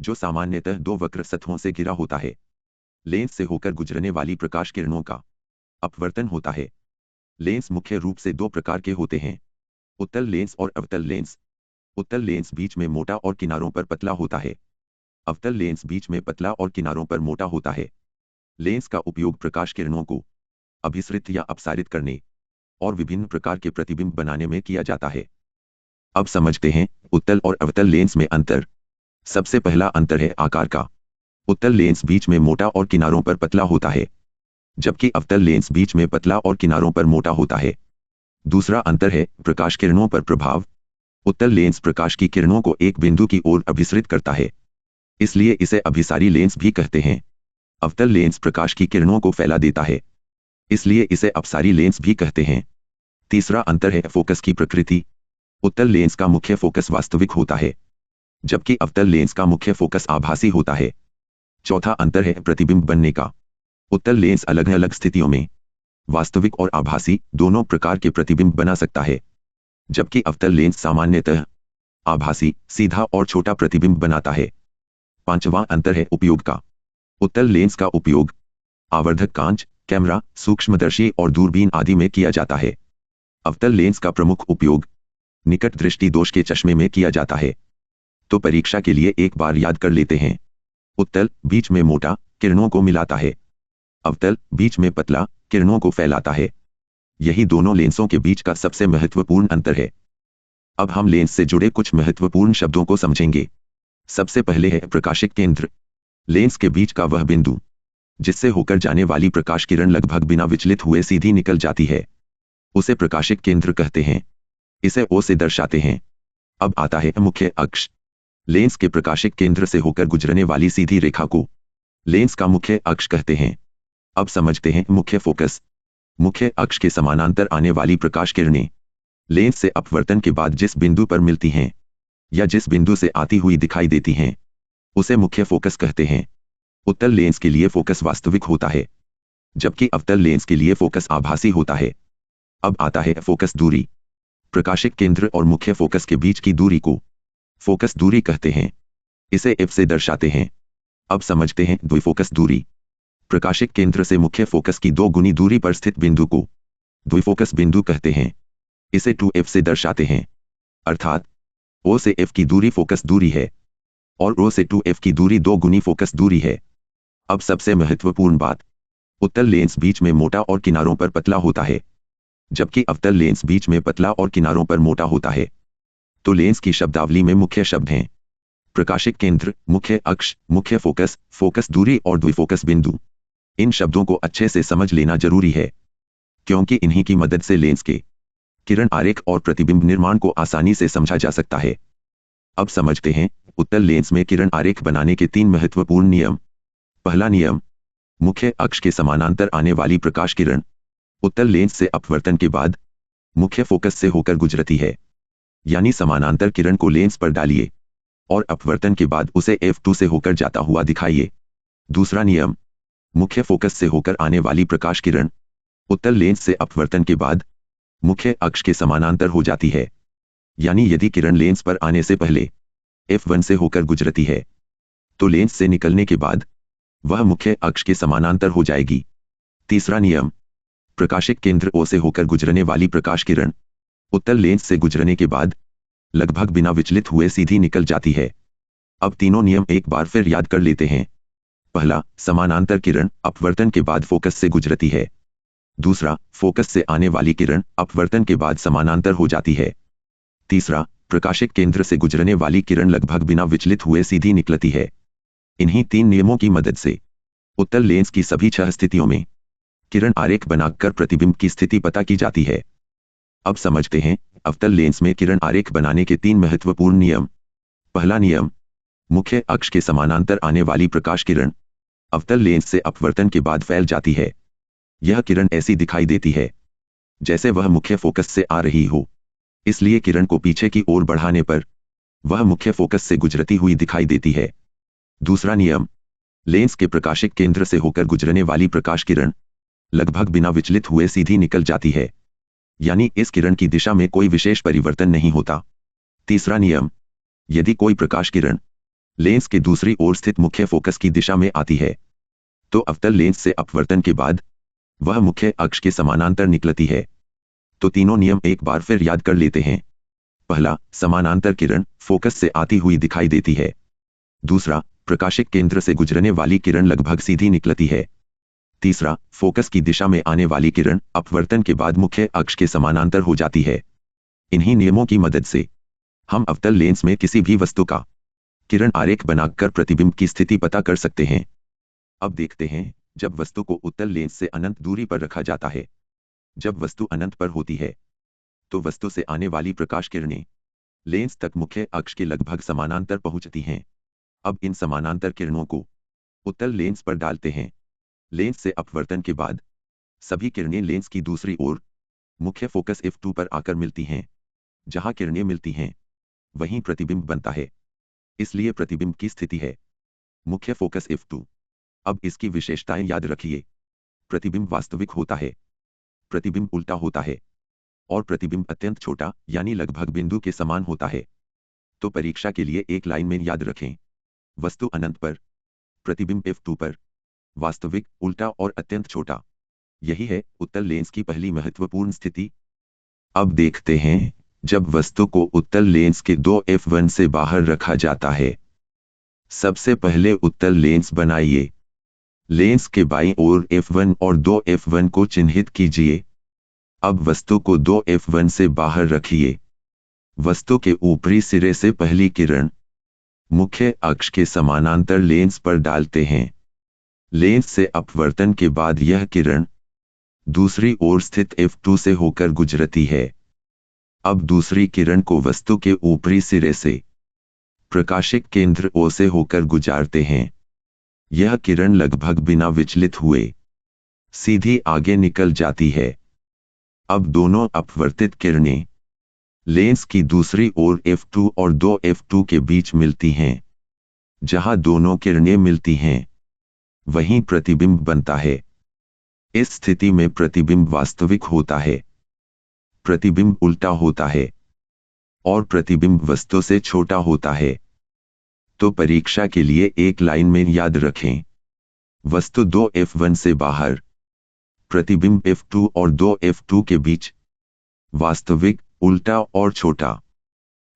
जो सामान्यतः दो वक्र सतहों से घिरा होता है। लेंस से होकर गुजरने वाली प्रकाश किरणों का अपवर्तन होता है। लेंस मुख्य रूप से दो प्रकार के होते हैं, उत्तल लेंस और अवतल लेंस। उत्तल लेंस बीच में मोटा और किनारों पर पतला होता है। अवतल लेंस बीच में पतला और किनारों पर मोटा होता है। लेंस का उपयोग प्रकाश किरणों को अभिसरित या अपसारित करने और विभिन्न प्रकार के प्रतिबिंब बनाने में किया जाता है। अब समझते हैं उत्तल और अवतल लेंस में अंतर। सबसे पहला अंतर है आकार का। उत्तल लेंस बीच में मोटा और किनारों पर पतला होता है, जबकि अवतल लेंस बीच में पतला और किनारों पर मोटा होता है। दूसरा अंतर है प्रकाश किरणों पर प्रभाव। उत्तल लेंस प्रकाश की किरणों को एक बिंदु की ओर अभिसरित करता है, इसलिए इसे अभिसारी लेंस भी कहते हैं। अवतल लेंस प्रकाश की किरणों को फैला देता है, इसलिए इसे अपसारी लेंस भी कहते हैं। तीसरा अंतर है फोकस की प्रकृति। उत्तल लेंस का मुख्य फोकस वास्तविक होता है, जबकि अवतल लेंस का मुख्य फोकस आभासी होता है। चौथा अंतर है प्रतिबिंब बनने का। उत्तल लेंस अलग अलग स्थितियों में वास्तविक और आभासी दोनों प्रकार के प्रतिबिंब बना सकता है, जबकि अवतल लेंस सामान्यतः आभासी, सीधा और छोटा प्रतिबिंब बनाता है। पांचवां अंतर है उपयोग का। उत्तल लेंस का उपयोग आवर्धक कांच, कैमरा, सूक्ष्मदर्शी और दूरबीन आदि में किया जाता है। अवतल लेंस का प्रमुख उपयोग निकट दृष्टि दोष के चश्मे में किया जाता है। तो परीक्षा के लिए एक बार याद कर लेते हैं। उत्तल बीच में मोटा, किरणों को मिलाता है। अवतल बीच में पतला, किरणों को फैलाता है। यही दोनों लेंसों के बीच का सबसे महत्वपूर्ण अंतर है। अब हम लेंस से जुड़े कुछ महत्वपूर्ण शब्दों को समझेंगे। सबसे पहले है प्रकाशिक केंद्र। लेंस के बीच का वह बिंदु जिससे होकर जाने वाली प्रकाश किरण लगभग बिना विचलित हुए सीधी निकल जाती है, उसे प्रकाशिक केंद्र कहते हैं। इसे O से दर्शाते हैं। अब आता है मुख्य अक्ष। लेंस के प्रकाशिक केंद्र से होकर गुजरने वाली सीधी रेखा को लेंस का मुख्य अक्ष कहते हैं। अब समझते हैं मुख्य फोकस। मुख्य अक्ष के समानांतर आने वाली प्रकाश किरणें लेंस से अपवर्तन के बाद जिस बिंदु पर मिलती हैं या जिस बिंदु से आती हुई दिखाई देती हैं, उसे मुख्य फोकस कहते हैं। उत्तल लेंस के लिए फोकस वास्तविक होता है, जबकि अवतल लेंस के लिए फोकस आभासी होता है। अब आता है फोकस दूरी। प्रकाशिक केंद्र और मुख्य फोकस के बीच की दूरी को फोकस दूरी कहते हैं। इसे F से दर्शाते हैं। अब समझते हैं द्विफोकस दूरी। प्रकाशिक केंद्र से मुख्य फोकस की 2 गुनी दूरी पर स्थित बिंदु को द्विफोकस बिंदु कहते हैं। इसे 2F से दर्शाते हैं। अर्थात O से F की दूरी फोकस दूरी है और O से 2F की दूरी 2 गुनी फोकस दूरी है। अब सबसे महत्वपूर्ण बात, उत्तल लेंस बीच में मोटा और किनारों पर पतला होता है, जबकि अवतल लेंस बीच में पतला और किनारों पर मोटा होता है। तो लेंस की शब्दावली में मुख्य शब्द हैं प्रकाशिक केंद्र, मुख्य अक्ष, मुख्य फोकस, फोकस दूरी और द्विफोकस बिंदु। इन शब्दों को अच्छे से समझ लेना जरूरी है, क्योंकि इन्हीं की मदद से लेंस के किरण आरेख और प्रतिबिंब निर्माण को आसानी से समझा जा सकता है। अब समझते हैं उत्तल लेंस में किरण आरेख बनाने के 3 महत्वपूर्ण नियम। पहला नियम, मुख्य अक्ष के समानांतर आने वाली प्रकाश किरण उत्तल लेंस से अपवर्तन के बाद मुख्य फोकस से होकर गुजरती है। यानी समानांतर किरण को लेंस पर डालिए और अपवर्तन के बाद उसे f2 से होकर जाता हुआ दिखाइए। दूसरा नियम, मुख्य फोकस से होकर आने वाली प्रकाश किरण उत्तल लेंस से अपवर्तन के बाद मुख्य अक्ष के समानांतर हो जाती है। यानी यदि किरण लेंस पर आने से पहले f1 से होकर गुजरती है तो लेंस से निकलने के बाद वह मुख्य अक्ष के समानांतर हो जाएगी। तीसरा नियम, प्रकाशिक केंद्र O से होकर गुजरने वाली प्रकाश किरण उत्तल लेंस से गुजरने के बाद लगभग बिना विचलित हुए सीधी निकल जाती है। अब तीनों नियम एक बार फिर याद कर लेते हैं। पहला, समानांतर किरण अपवर्तन के बाद फोकस से गुजरती है। दूसरा, फोकस से आने वाली किरण अपवर्तन के बाद समानांतर हो जाती है। तीसरा, प्रकाशिक केंद्र से गुजरने वाली किरण लगभग बिना विचलित हुए सीधी निकलती है। इन्हीं 3 नियमों की मदद से उत्तल लेंस की सभी 6 स्थितियों में किरण आरेख बनाकर प्रतिबिंब की स्थिति पता की जाती है। अब समझते हैं अवतल लेंस में किरण आरेख बनाने के 3 महत्वपूर्ण नियम। पहला नियम, मुख्य अक्ष के समानांतर आने वाली प्रकाश किरण अवतल लेंस से अपवर्तन के बाद फैल जाती है। यह किरण ऐसी दिखाई देती है जैसे वह मुख्य फोकस से आ रही हो, इसलिए किरण को पीछे की ओर बढ़ाने पर वह मुख्य फोकस से गुजरती हुई दिखाई देती है। दूसरा नियम, लेंस के प्रकाशिक केंद्र से होकर गुजरने वाली प्रकाश किरण लगभग बिना विचलित हुए सीधी निकल जाती है। यानी इस किरण की दिशा में कोई विशेष परिवर्तन नहीं होता। तीसरा नियम, यदि कोई प्रकाश किरण लेंस के दूसरी ओर स्थित मुख्य फोकस की दिशा में आती है तो अवतल लेंस से अपवर्तन के बाद वह मुख्य अक्ष के समानांतर निकलती है। तो तीनों नियम एक बार फिर याद कर लेते हैं। पहला, समानांतर किरण फोकस से आती हुई दिखाई देती है। दूसरा, प्रकाशिक केंद्र से गुजरने वाली किरण लगभग सीधी निकलती है। तीसरा, फोकस की दिशा में आने वाली किरण अपवर्तन के बाद मुख्य अक्ष के समानांतर हो जाती है। इन्हीं नियमों की मदद से हम अवतल लेंस में किसी भी वस्तु का किरण आरेख बनाकर प्रतिबिंब की स्थिति पता कर सकते हैं। अब देखते हैं जब वस्तु को उत्तल लेंस से अनंत दूरी पर रखा जाता है। जब वस्तु अनंत पर होती है तो वस्तु से आने वाली प्रकाश किरणें लेंस तक मुख्य अक्ष के लगभग समानांतर पहुंचती हैं। अब इन समानांतर किरणों को उत्तल लेंस पर डालते हैं। लेंस से अपवर्तन के बाद सभी किरणें लेंस की दूसरी ओर मुख्य फोकस f2 पर आकर मिलती हैं। जहां किरणें मिलती हैं वहीं प्रतिबिंब बनता है, इसलिए प्रतिबिंब की स्थिति है मुख्य फोकस f2। अब इसकी विशेषताएं याद रखिए। प्रतिबिंब वास्तविक होता है, प्रतिबिंब उल्टा होता है और प्रतिबिंब अत्यंत छोटा यानी लगभग बिंदु के समान होता है। तो परीक्षा के लिए एक लाइन में याद रखें, वस्तु अनंत पर, प्रतिबिंब f2 पर, वास्तविक, उल्टा और अत्यंत छोटा। यही है उत्तल लेंस की पहली महत्वपूर्ण स्थिति। अब देखते हैं जब वस्तु को उत्तल लेंस के 2f1 से बाहर रखा जाता है। सबसे पहले उत्तल लेंस बनाइए। लेंस के बाईं ओर f1 और 2f1 को चिन्हित कीजिए। अब वस्तु को 2f1 से बाहर रखिए। वस्तु के ऊपरी सिरे से पहली किरण मुख्य अक्ष के समानांतर लेंस पर डालते हैं। लेंस से अपवर्तन के बाद यह किरण दूसरी ओर स्थित f2 से होकर गुजरती है। अब दूसरी किरण को वस्तु के ऊपरी सिरे से प्रकाशिक केंद्र O से होकर गुजारते हैं। यह किरण लगभग बिना विचलित हुए सीधी आगे निकल जाती है। अब दोनों अपवर्तित किरणें लेंस की दूसरी ओर f2 और 2f2 के बीच मिलती हैं। जहां दोनों किरणें मिलती हैं वहीं प्रतिबिंब बनता है। इस स्थिति में प्रतिबिंब वास्तविक होता है, प्रतिबिंब उल्टा होता है और प्रतिबिंब वस्तु से छोटा होता है। तो परीक्षा के लिए एक लाइन में याद रखें, वस्तु 2f1 से बाहर, प्रतिबिंब f2 और 2f2 के बीच, वास्तविक, उल्टा और छोटा।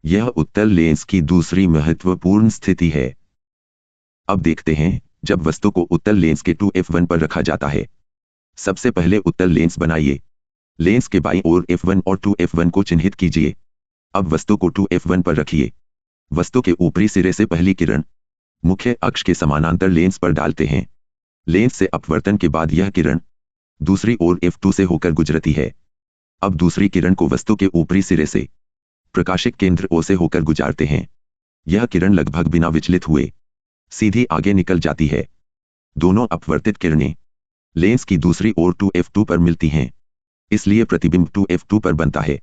यह उत्तल लेंस की दूसरी महत्वपूर्ण स्थिति है। अब देखते हैं जब वस्तु को उत्तल लेंस के 2f1 पर रखा जाता है। सबसे पहले उत्तल लेंस बनाइए। लेंस के बाईं ओर F1 और 2F1 को चिन्हित कीजिए। अब वस्तु को 2F1 पर रखिए। वस्तु के ऊपरी सिरे से पहली किरण मुख्य अक्ष के समानांतर लेंस पर डालते हैं। लेंस से अपवर्तन के बाद यह किरण दूसरी ओर F2 से होकर गुजरती है। अब दूसरी किरण को वस्तु के ऊपरी सिरे से प्रकाशिक केंद्र O से होकर गुजारते हैं। यह किरण लगभग बिना विचलित हुए सीधी आगे निकल जाती है। दोनों अपवर्तित किरणें लेंस की दूसरी ओर 2F2 पर मिलती हैं, इसलिए प्रतिबिंब 2F2 पर बनता है।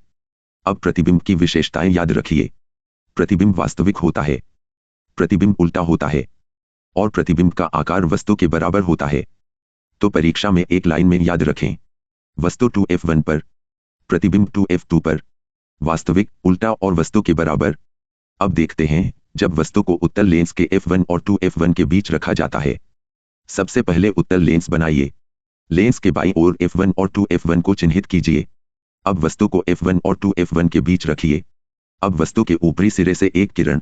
अब प्रतिबिंब की विशेषताएं याद रखिए। प्रतिबिंब वास्तविक होता है, प्रतिबिंब उल्टा होता है और प्रतिबिंब का आकार वस्तु के बराबर होता है। तो परीक्षा में एक लाइन में याद रखें, वस्तु 2F1 पर, प्रतिबिंब 2F2 पर, वास्तविक, उल्टा और वस्तु के बराबर। अब देखते हैं जब वस्तु को उत्तल लेंस के F1 और 2F1 के बीच रखा जाता है। सबसे पहले उत्तल लेंस बनाइए। लेंस के बाईं ओर F1 और 2F1 को चिन्हित कीजिए। अब वस्तु को F1 और 2F1 के बीच रखिए। अब वस्तु के ऊपरी सिरे से एक किरण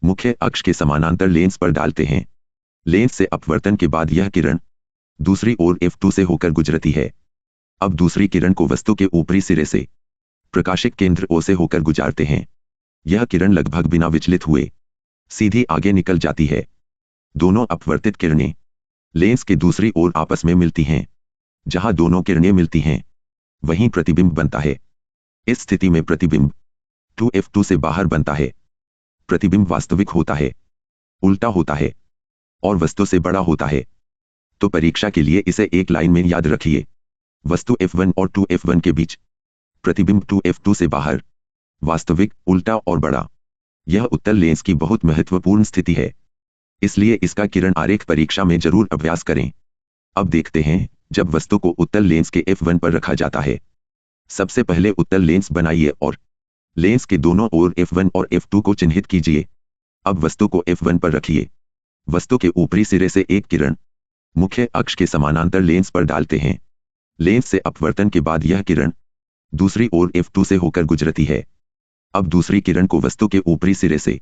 मुख्य अक्ष के समानांतर लेंस पर डालते हैं। लेंस से अपवर्तन के बाद यह किरण दूसरी ओर F2 से होकर गुजरती है। अब दूसरी किरण को वस्तु के ऊपरी सिरे से प्रकाशिक केंद्र O से होकर गुजारते हैं। यह किरण लगभग बिना विचलित हुए सीधी आगे निकल जाती है। दोनों अपवर्तित किरणें लेंस के दूसरी ओर आपस में मिलती हैं। जहां दोनों किरणें मिलती हैं वहीं प्रतिबिंब बनता है। इस स्थिति में प्रतिबिंब 2F2 से बाहर बनता है। प्रतिबिंब वास्तविक होता है, उल्टा होता है और वस्तु से बड़ा होता है। तो परीक्षा के लिए इसे एक लाइन में याद रखिए, वस्तु F1 और 2F1 के बीच, प्रतिबिंब 2F2 से बाहर, वास्तविक, उल्टा और बड़ा। यह उत्तल लेंस की बहुत महत्वपूर्ण स्थिति है, इसलिए इसका किरण आरेख परीक्षा में जरूर अभ्यास करें। अब देखते हैं जब वस्तु को उत्तल लेंस के F1 पर रखा जाता है। सबसे पहले उत्तल लेंस बनाइए और लेंस के दोनों ओर F1 और F2 को चिन्हित कीजिए। अब वस्तु को F1 पर रखिए। वस्तु के ऊपरी सिरे से एक किरण मुख्य अक्ष के समानांतर लेंस पर डालते हैं। लेंस से अपवर्तन के बाद यह किरण दूसरी ओर F2 से होकर गुजरती है। अब दूसरी किरण को वस्तु के ऊपरी सिरे से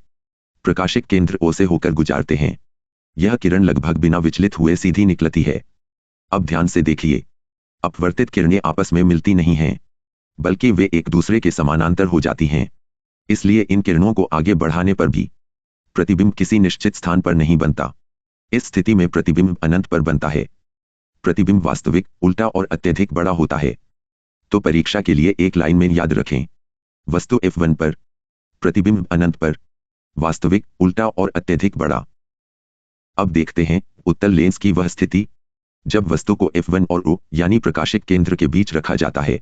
प्रकाशिक केंद्र O से होकर गुजारते हैं। यह किरण लगभग बिना विचलित हुए सीधी निकलती है। अब ध्यान से देखिए, अपवर्तित किरणें आपस में मिलती नहीं हैं, बल्कि वे एक दूसरे के समानांतर हो जाती हैं। इसलिए इन किरणों को आगे बढ़ाने पर भी प्रतिबिंब किसी निश्चित स्थान पर नहीं बनता। इस स्थिति में प्रतिबिंब अनंत पर बनता है। प्रतिबिंब वास्तविक, उल्टा और अत्यधिक बड़ा होता है। तो परीक्षा के लिए एक लाइन में याद रखें, वस्तु F1 पर, प्रतिबिंब अनंत पर, वास्तविक, उल्टा और अत्यधिक बड़ा। अब देखते हैं उत्तल लेंस की वह स्थिति जब वस्तु को F1 और O यानी प्रकाशिक केंद्र के बीच रखा जाता है।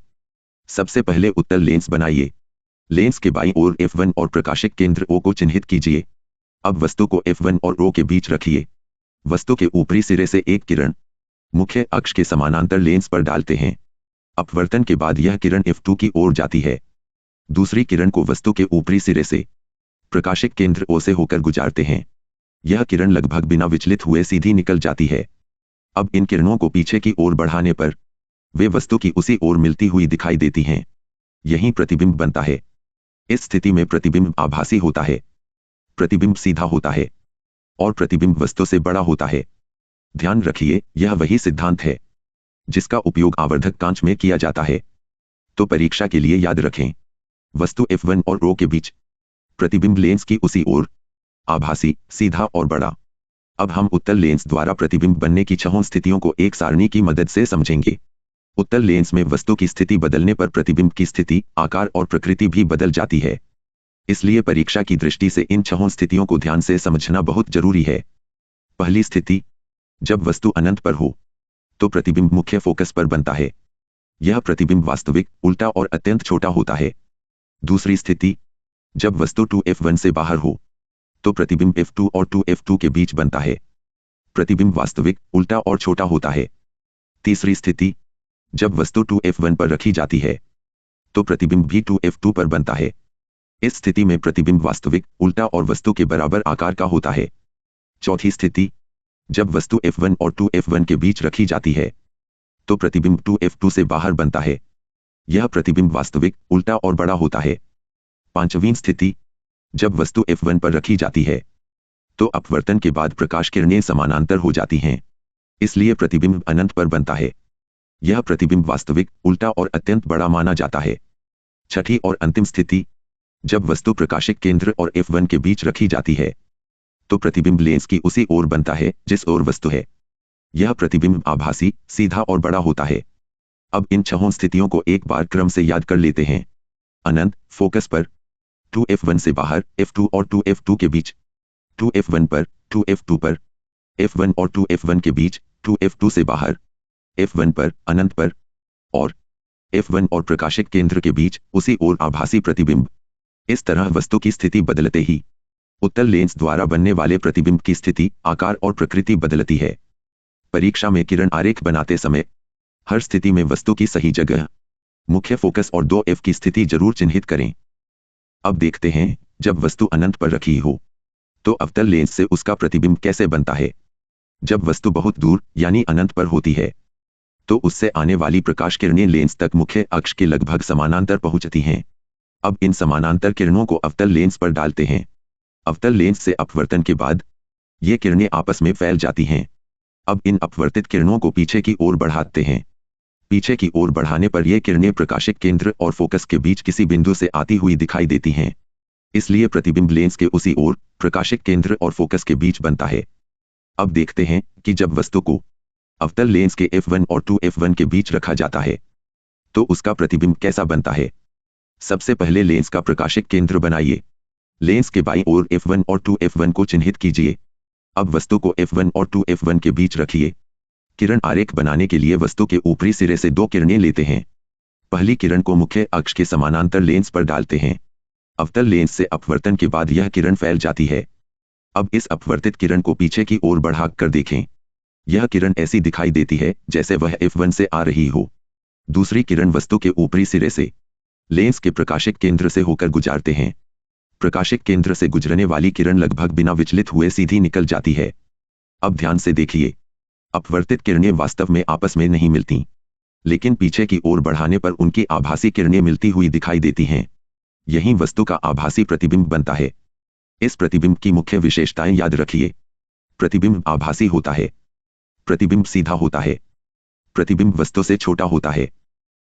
सबसे पहले उत्तल लेंस बनाइए। लेंस के बाईं ओर F1 और प्रकाशिक केंद्र O को चिन्हित कीजिए। अब वस्तु को F1 और O के बीच रखिए। वस्तु के ऊपरी सिरे से एक किरण मुख्य अक्ष के समानांतर लेंस पर डालते हैं। अपवर्तन के बाद यह किरण F2 की ओर जाती है। दूसरी किरण को वस्तु के ऊपरी सिरे से प्रकाशिक केंद्र O से होकर गुजारते हैं। यह किरण लगभग बिना विचलित हुए सीधी निकल जाती है। अब इन किरणों को पीछे की ओर बढ़ाने पर वे वस्तु की उसी ओर मिलती हुई दिखाई देती हैं। यही प्रतिबिंब बनता है। इस स्थिति में प्रतिबिंब आभासी होता है, प्रतिबिंब सीधा होता है और प्रतिबिंब वस्तु से बड़ा होता है। ध्यान रखिए, यह वही सिद्धांत है जिसका उपयोग आवर्धक कांच में किया जाता है। तो परीक्षा के लिए याद रखें, वस्तु F1 और O के बीच, प्रतिबिंब लेंस की उसी ओर, आभासी, सीधा और बड़ा। अब हम उत्तल लेंस द्वारा प्रतिबिंब बनने की 6 स्थितियों को एक सारणी की मदद से समझेंगे। उत्तल लेंस में वस्तु की स्थिति बदलने पर प्रतिबिंब की स्थिति, आकार और प्रकृति भी बदल जाती है। इसलिए परीक्षा की दृष्टि से इन 6 स्थितियों को ध्यान से समझना बहुत जरूरी है। पहली स्थिति, जब वस्तु अनंत पर हो तो प्रतिबिंब मुख्य फोकस पर बनता है। यह प्रतिबिंब वास्तविक, उल्टा और अत्यंत छोटा होता है। दूसरी स्थिति, जब वस्तु 2F1 से बाहर हो तो प्रतिबिंब F2 और 2F2 के बीच बनता है। प्रतिबिंब वास्तविक, उल्टा और छोटा होता है। तीसरी स्थिति, जब वस्तु 2F1 पर रखी जाती है तो प्रतिबिंब भी 2F2 पर बनता है। इस स्थिति में प्रतिबिंब वास्तविक, उल्टा और वस्तु के बराबर आकार का होता है। चौथी स्थिति, जब वस्तु F1 और 2F1 के बीच रखी जाती है तो प्रतिबिंब 2F2 से बाहर बनता है। यह प्रतिबिंब वास्तविक, उल्टा और बड़ा होता है। पांचवीं स्थिति, जब वस्तु F1 पर रखी जाती है तो अपवर्तन के बाद प्रकाश किरणें समानांतर हो जाती हैं, इसलिए प्रतिबिंब अनंत पर बनता है। यह प्रतिबिंब वास्तविक, उल्टा और अत्यंत बड़ा माना जाता है। छठी और अंतिम स्थिति, जब वस्तु प्रकाशिक केंद्र और F1 के बीच रखी जाती है तो प्रतिबिंब लेंस की उसी ओर बनता है जिस ओर वस्तु है। यह प्रतिबिंब आभासी, सीधा और बड़ा होता है। अब इन छहों स्थितियों को एक बार क्रम से याद कर लेते हैं। अनंत, फोकस पर, 2F1 से बाहर, F2 और 2F2 के बीच, 2F1 पर, 2F2 पर, F1 और 2F1 के बीच, 2F2 से बाहर, F1 पर, अनंत पर, और F1 और प्रकाशिक केंद्र के बीच उसी ओर आभासी प्रतिबिंब। इस तरह वस्तु की स्थिति बदलते ही उत्तल लेंस द्वारा बनने वाले प्रतिबिंब की स्थिति, आकार और प्रकृति बदलती है। परीक्षा में किरण आरेख बनाते समय हर स्थिति में वस्तु की सही जगह, मुख्य फोकस और 2F की स्थिति जरूर चिन्हित करें। अब देखते हैं, जब वस्तु अनंत पर रखी हो तो अवतल लेंस से उसका प्रतिबिंब कैसे बनता है। जब वस्तु बहुत दूर यानी अनंत पर होती है तो उससे आने वाली प्रकाश किरणें लेंस तक मुख्य अक्ष के लगभग समानांतर पहुंचती हैं। अब इन समानांतर किरणों को अवतल लेंस पर डालते हैं। अवतल लेंस से अपवर्तन के बाद ये किरणें आपस में फैल जाती हैं। अब इन अपवर्तित किरणों को पीछे की ओर बढ़ाते हैं। पीछे की ओर बढ़ाने पर ये किरणें प्रकाशिक केंद्र और फोकस के बीच किसी बिंदु से आती हुई दिखाई देती हैं। इसलिए प्रतिबिंब लेंस के उसी ओर, प्रकाशिक केंद्र और फोकस के बीच बनता है। अब देखते हैं कि जब वस्तु को अवतल लेंस के F1 और 2F1 के बीच रखा जाता है तो उसका प्रतिबिंब कैसा बनता है। सबसे पहले लेंस का प्रकाशिक केंद्र बनाइए। लेंस के बाईं ओर F1 और 2F1 को चिन्हित कीजिए। अब वस्तु को F1 और 2F1 के बीच रखिए। किरण आरेख बनाने के लिए वस्तु के ऊपरी सिरे से 2 किरणें लेते हैं। पहली किरण को मुख्य अक्ष के समानांतर लेंस पर डालते हैं। अवतल लेंस से अपवर्तन के बाद यह किरण फैल जाती है। अब इस अपवर्तित किरण को पीछे की ओर बढ़ाकर देखें। यह किरण ऐसी दिखाई देती है जैसे वह F1 से आ रही हो। दूसरी किरण वस्तु के ऊपरी सिरे से लेंस के प्रकाशिक केंद्र से होकर गुजारते हैं। प्रकाशिक केंद्र से गुजरने वाली किरण लगभग बिना विचलित हुए सीधी निकल जाती है। अब ध्यान से देखिए, अपवर्तित किरणें वास्तव में आपस में नहीं मिलती, लेकिन पीछे की ओर बढ़ाने पर उनकी आभासी किरणें मिलती हुई दिखाई देती हैं। यही वस्तु का आभासी प्रतिबिंब बनता है। इस प्रतिबिंब की मुख्य विशेषताएं याद रखिए। प्रतिबिंब आभासी होता है, प्रतिबिंब सीधा होता है, प्रतिबिंब वस्तु से छोटा होता है,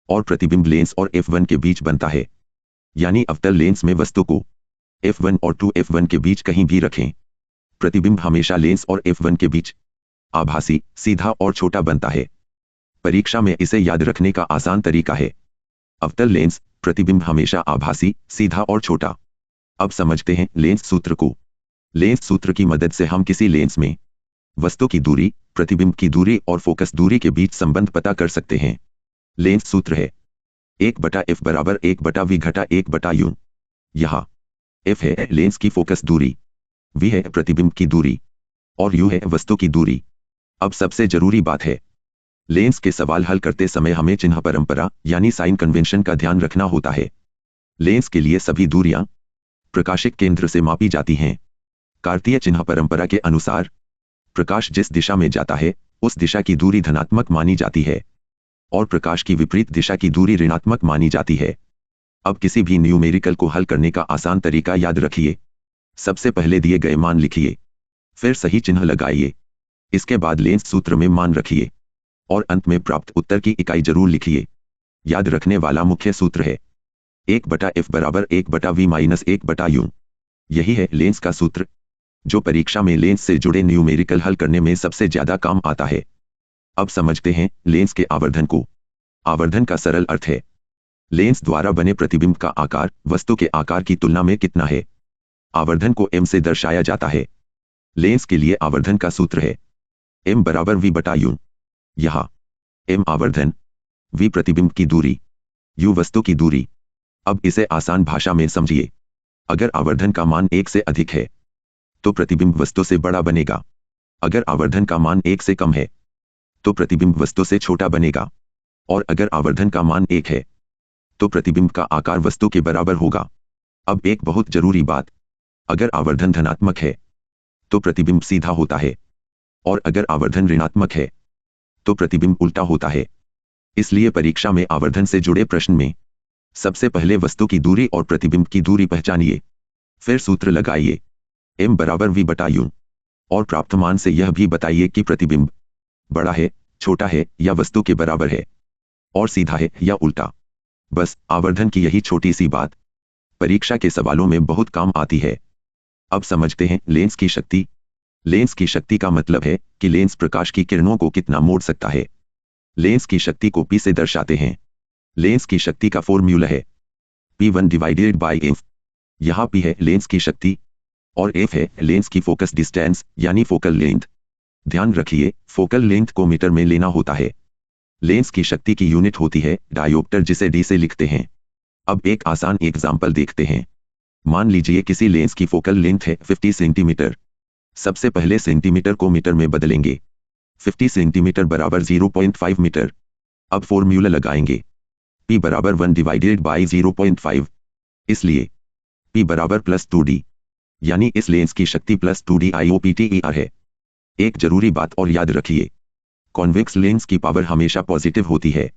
और प्रतिबिंब लेंस और F1 के बीच बनता है। यानी अवतल लेंस में वस्तु को F1 और 2F1 के बीच कहीं भी रखें, प्रतिबिंब हमेशा लेंस और F1 के बीच आभासी, सीधा और छोटा बनता है। परीक्षा में इसे याद रखने का आसान तरीका है। अवतल लेंस, प्रतिबिंब हमेशा आभासी, सीधा और छोटा। अब समझते हैं लेंस सूत्र को। लेंस सूत्र की मदद से हम किसी लेंस में वस्तु की दूरी, प्रतिबिंब की दूरी और फोकस दूरी के बीच संबंध पता कर सकते हैं। लेंस सूत्र है 1/F बराबर 1/V घटा 1/U। यहाँ F है लेंस की फोकस दूरी, V है प्रतिबिंब की दूरी और U है वस्तु की दूरी। अब सबसे जरूरी बात है, लेंस के सवाल हल करते समय हमें चिन्ह परंपरा यानी साइन कन्वेंशन का ध्यान रखना होता है। लेंस के लिए सभी दूरियां प्रकाशिक केंद्र से मापी जाती हैं। कार्तीय चिन्ह परंपरा के अनुसार प्रकाश जिस दिशा में जाता है उस दिशा की दूरी धनात्मक मानी जाती है और प्रकाश की विपरीत दिशा की दूरी ऋणात्मक मानी जाती है। अब किसी भी न्यूमेरिकल को हल करने का आसान तरीका याद रखिए। सबसे पहले दिए गए मान लिखिए, फिर सही चिन्ह लगाइए। इसके बाद लेंस सूत्र में मान रखिए और अंत में प्राप्त उत्तर की इकाई जरूर लिखिए। याद रखने वाला मुख्य सूत्र है 1/F बराबर 1/V माइनस 1/U। यही है लेंस का सूत्र, जो परीक्षा में लेंस से जुड़े न्यूमेरिकल हल करने में सबसे ज्यादा काम आता है। अब समझते हैं लेंस के आवर्धन को। आवर्धन का सरल अर्थ है लेंस द्वारा बने प्रतिबिंब का आकार वस्तु के आकार की तुलना में कितना है। आवर्धन को m से दर्शाया जाता है। लेंस के लिए आवर्धन का सूत्र है m बराबर V/U। यहाँ m आवर्धन, V प्रतिबिंब की दूरी, U वस्तु की दूरी। अब इसे आसान भाषा में समझिए। अगर आवर्धन का मान 1 से अधिक है तो प्रतिबिंब वस्तु से बड़ा बनेगा। अगर आवर्धन का मान 1 से कम है तो प्रतिबिंब वस्तु से छोटा बनेगा। और अगर आवर्धन का मान 1 है तो प्रतिबिंब का आकार वस्तु के बराबर होगा। अब एक बहुत जरूरी बात, अगर आवर्धन धनात्मक है तो प्रतिबिंब सीधा होता है और अगर आवर्धन ऋणात्मक है तो प्रतिबिंब उल्टा होता है। इसलिए परीक्षा में आवर्धन से जुड़े प्रश्न में सबसे पहले वस्तु की दूरी और प्रतिबिंब की दूरी पहचानिए, फिर सूत्र लगाइए m बराबर V/U और प्राप्त मान से यह भी बताइए कि प्रतिबिंब बड़ा है, छोटा है या वस्तु के बराबर है। और सीधा है या उल्टा। बस आवर्धन की यही छोटी सी बात परीक्षा के सवालों में बहुत काम आती है। अब समझते हैं लेंस की शक्ति। लेंस की शक्ति का मतलब है कि लेंस प्रकाश की किरणों को कितना मोड़ सकता है। लेंस की शक्ति को P से दर्शाते हैं। लेंस की शक्ति का फॉर्मूला है P1 डिवाइडेड बाई F। यहाँ P है लेंस की शक्ति और F है लेंस की फोकस डिस्टेंस यानी फोकल लेंथ। ध्यान रखिए फोकल लेंथ को मीटर में लेना होता है। लेंस की शक्ति की यूनिट होती है डायोप्टर, जिसे D से लिखते हैं। अब एक आसान एग्जाम्पल देखते हैं। मान लीजिए किसी लेंस की फोकल लेंथ है 50 सेंटीमीटर। सबसे पहले सेंटीमीटर को मीटर में बदलेंगे। 50 सेंटीमीटर बराबर 0.5 मीटर। अब फॉर्मूला लगाएंगे P बराबर 1 डिवाइडेड बाई 0.5। इसलिए P बराबर +2D, यानी इस लेंस की शक्ति +2D IOPTER है। एक जरूरी बात और याद रखिए, कॉन्वेक्स लेंस की पावर हमेशा पॉजिटिव होती है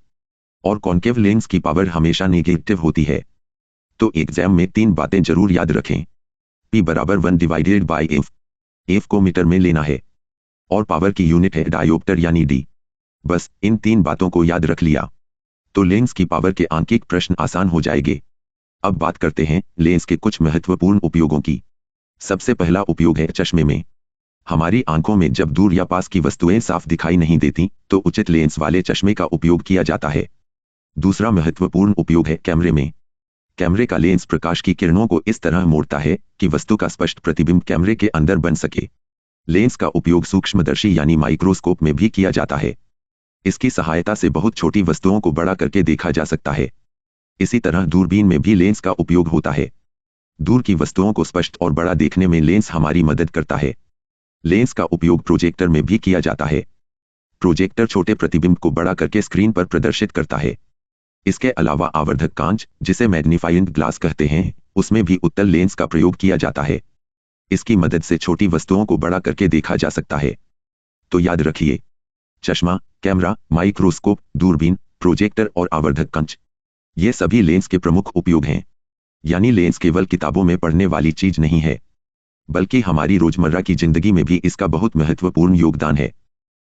और कॉन्केव लेंस की पावर हमेशा नेगेटिव होती है। तो एग्जाम में 3 बातें जरूर याद रखें। P बराबर 1 डिवाइडेड बाई F। F को मीटर में लेना है और पावर की यूनिट है डायोप्टर यानी D। बस इन 3 बातों को याद रख लिया तो लेंस की पावर के आंकिक प्रश्न आसान हो जाएंगे। अब बात करते हैं लेंस के कुछ महत्वपूर्ण उपयोगों की। सबसे पहला उपयोग है चश्मे में। हमारी आंखों में जब दूर या पास की वस्तुएं साफ दिखाई नहीं देती तो उचित लेंस वाले चश्मे का उपयोग किया जाता है। दूसरा महत्वपूर्ण उपयोग है कैमरे में। कैमरे का लेंस प्रकाश की किरणों को इस तरह मोड़ता है कि वस्तु का स्पष्ट प्रतिबिंब कैमरे के अंदर बन सके। लेंस का उपयोग सूक्ष्मदर्शी यानी माइक्रोस्कोप में भी किया जाता है। इसकी सहायता से बहुत छोटी वस्तुओं को बड़ा करके देखा जा सकता है। इसी तरह दूरबीन में भी लेंस का उपयोग होता है। दूर की वस्तुओं को स्पष्ट और बड़ा देखने में लेंस हमारी मदद करता है। लेंस का उपयोग प्रोजेक्टर में भी किया जाता है। प्रोजेक्टर छोटे प्रतिबिंब को बड़ा करके स्क्रीन पर प्रदर्शित करता है। इसके अलावा आवर्धक कांच, जिसे मैग्नीफाइंग ग्लास कहते हैं, उसमें भी उत्तल लेंस का प्रयोग किया जाता है। इसकी मदद से छोटी वस्तुओं को बड़ा करके देखा जा सकता है। तो याद रखिए, चश्मा, कैमरा, माइक्रोस्कोप, दूरबीन, प्रोजेक्टर और आवर्धक कांच, ये सभी लेंस के प्रमुख उपयोग हैं। यानी लेंस केवल किताबों में पढ़ने वाली चीज नहीं है, बल्कि हमारी रोजमर्रा की जिंदगी में भी इसका बहुत महत्वपूर्ण योगदान है।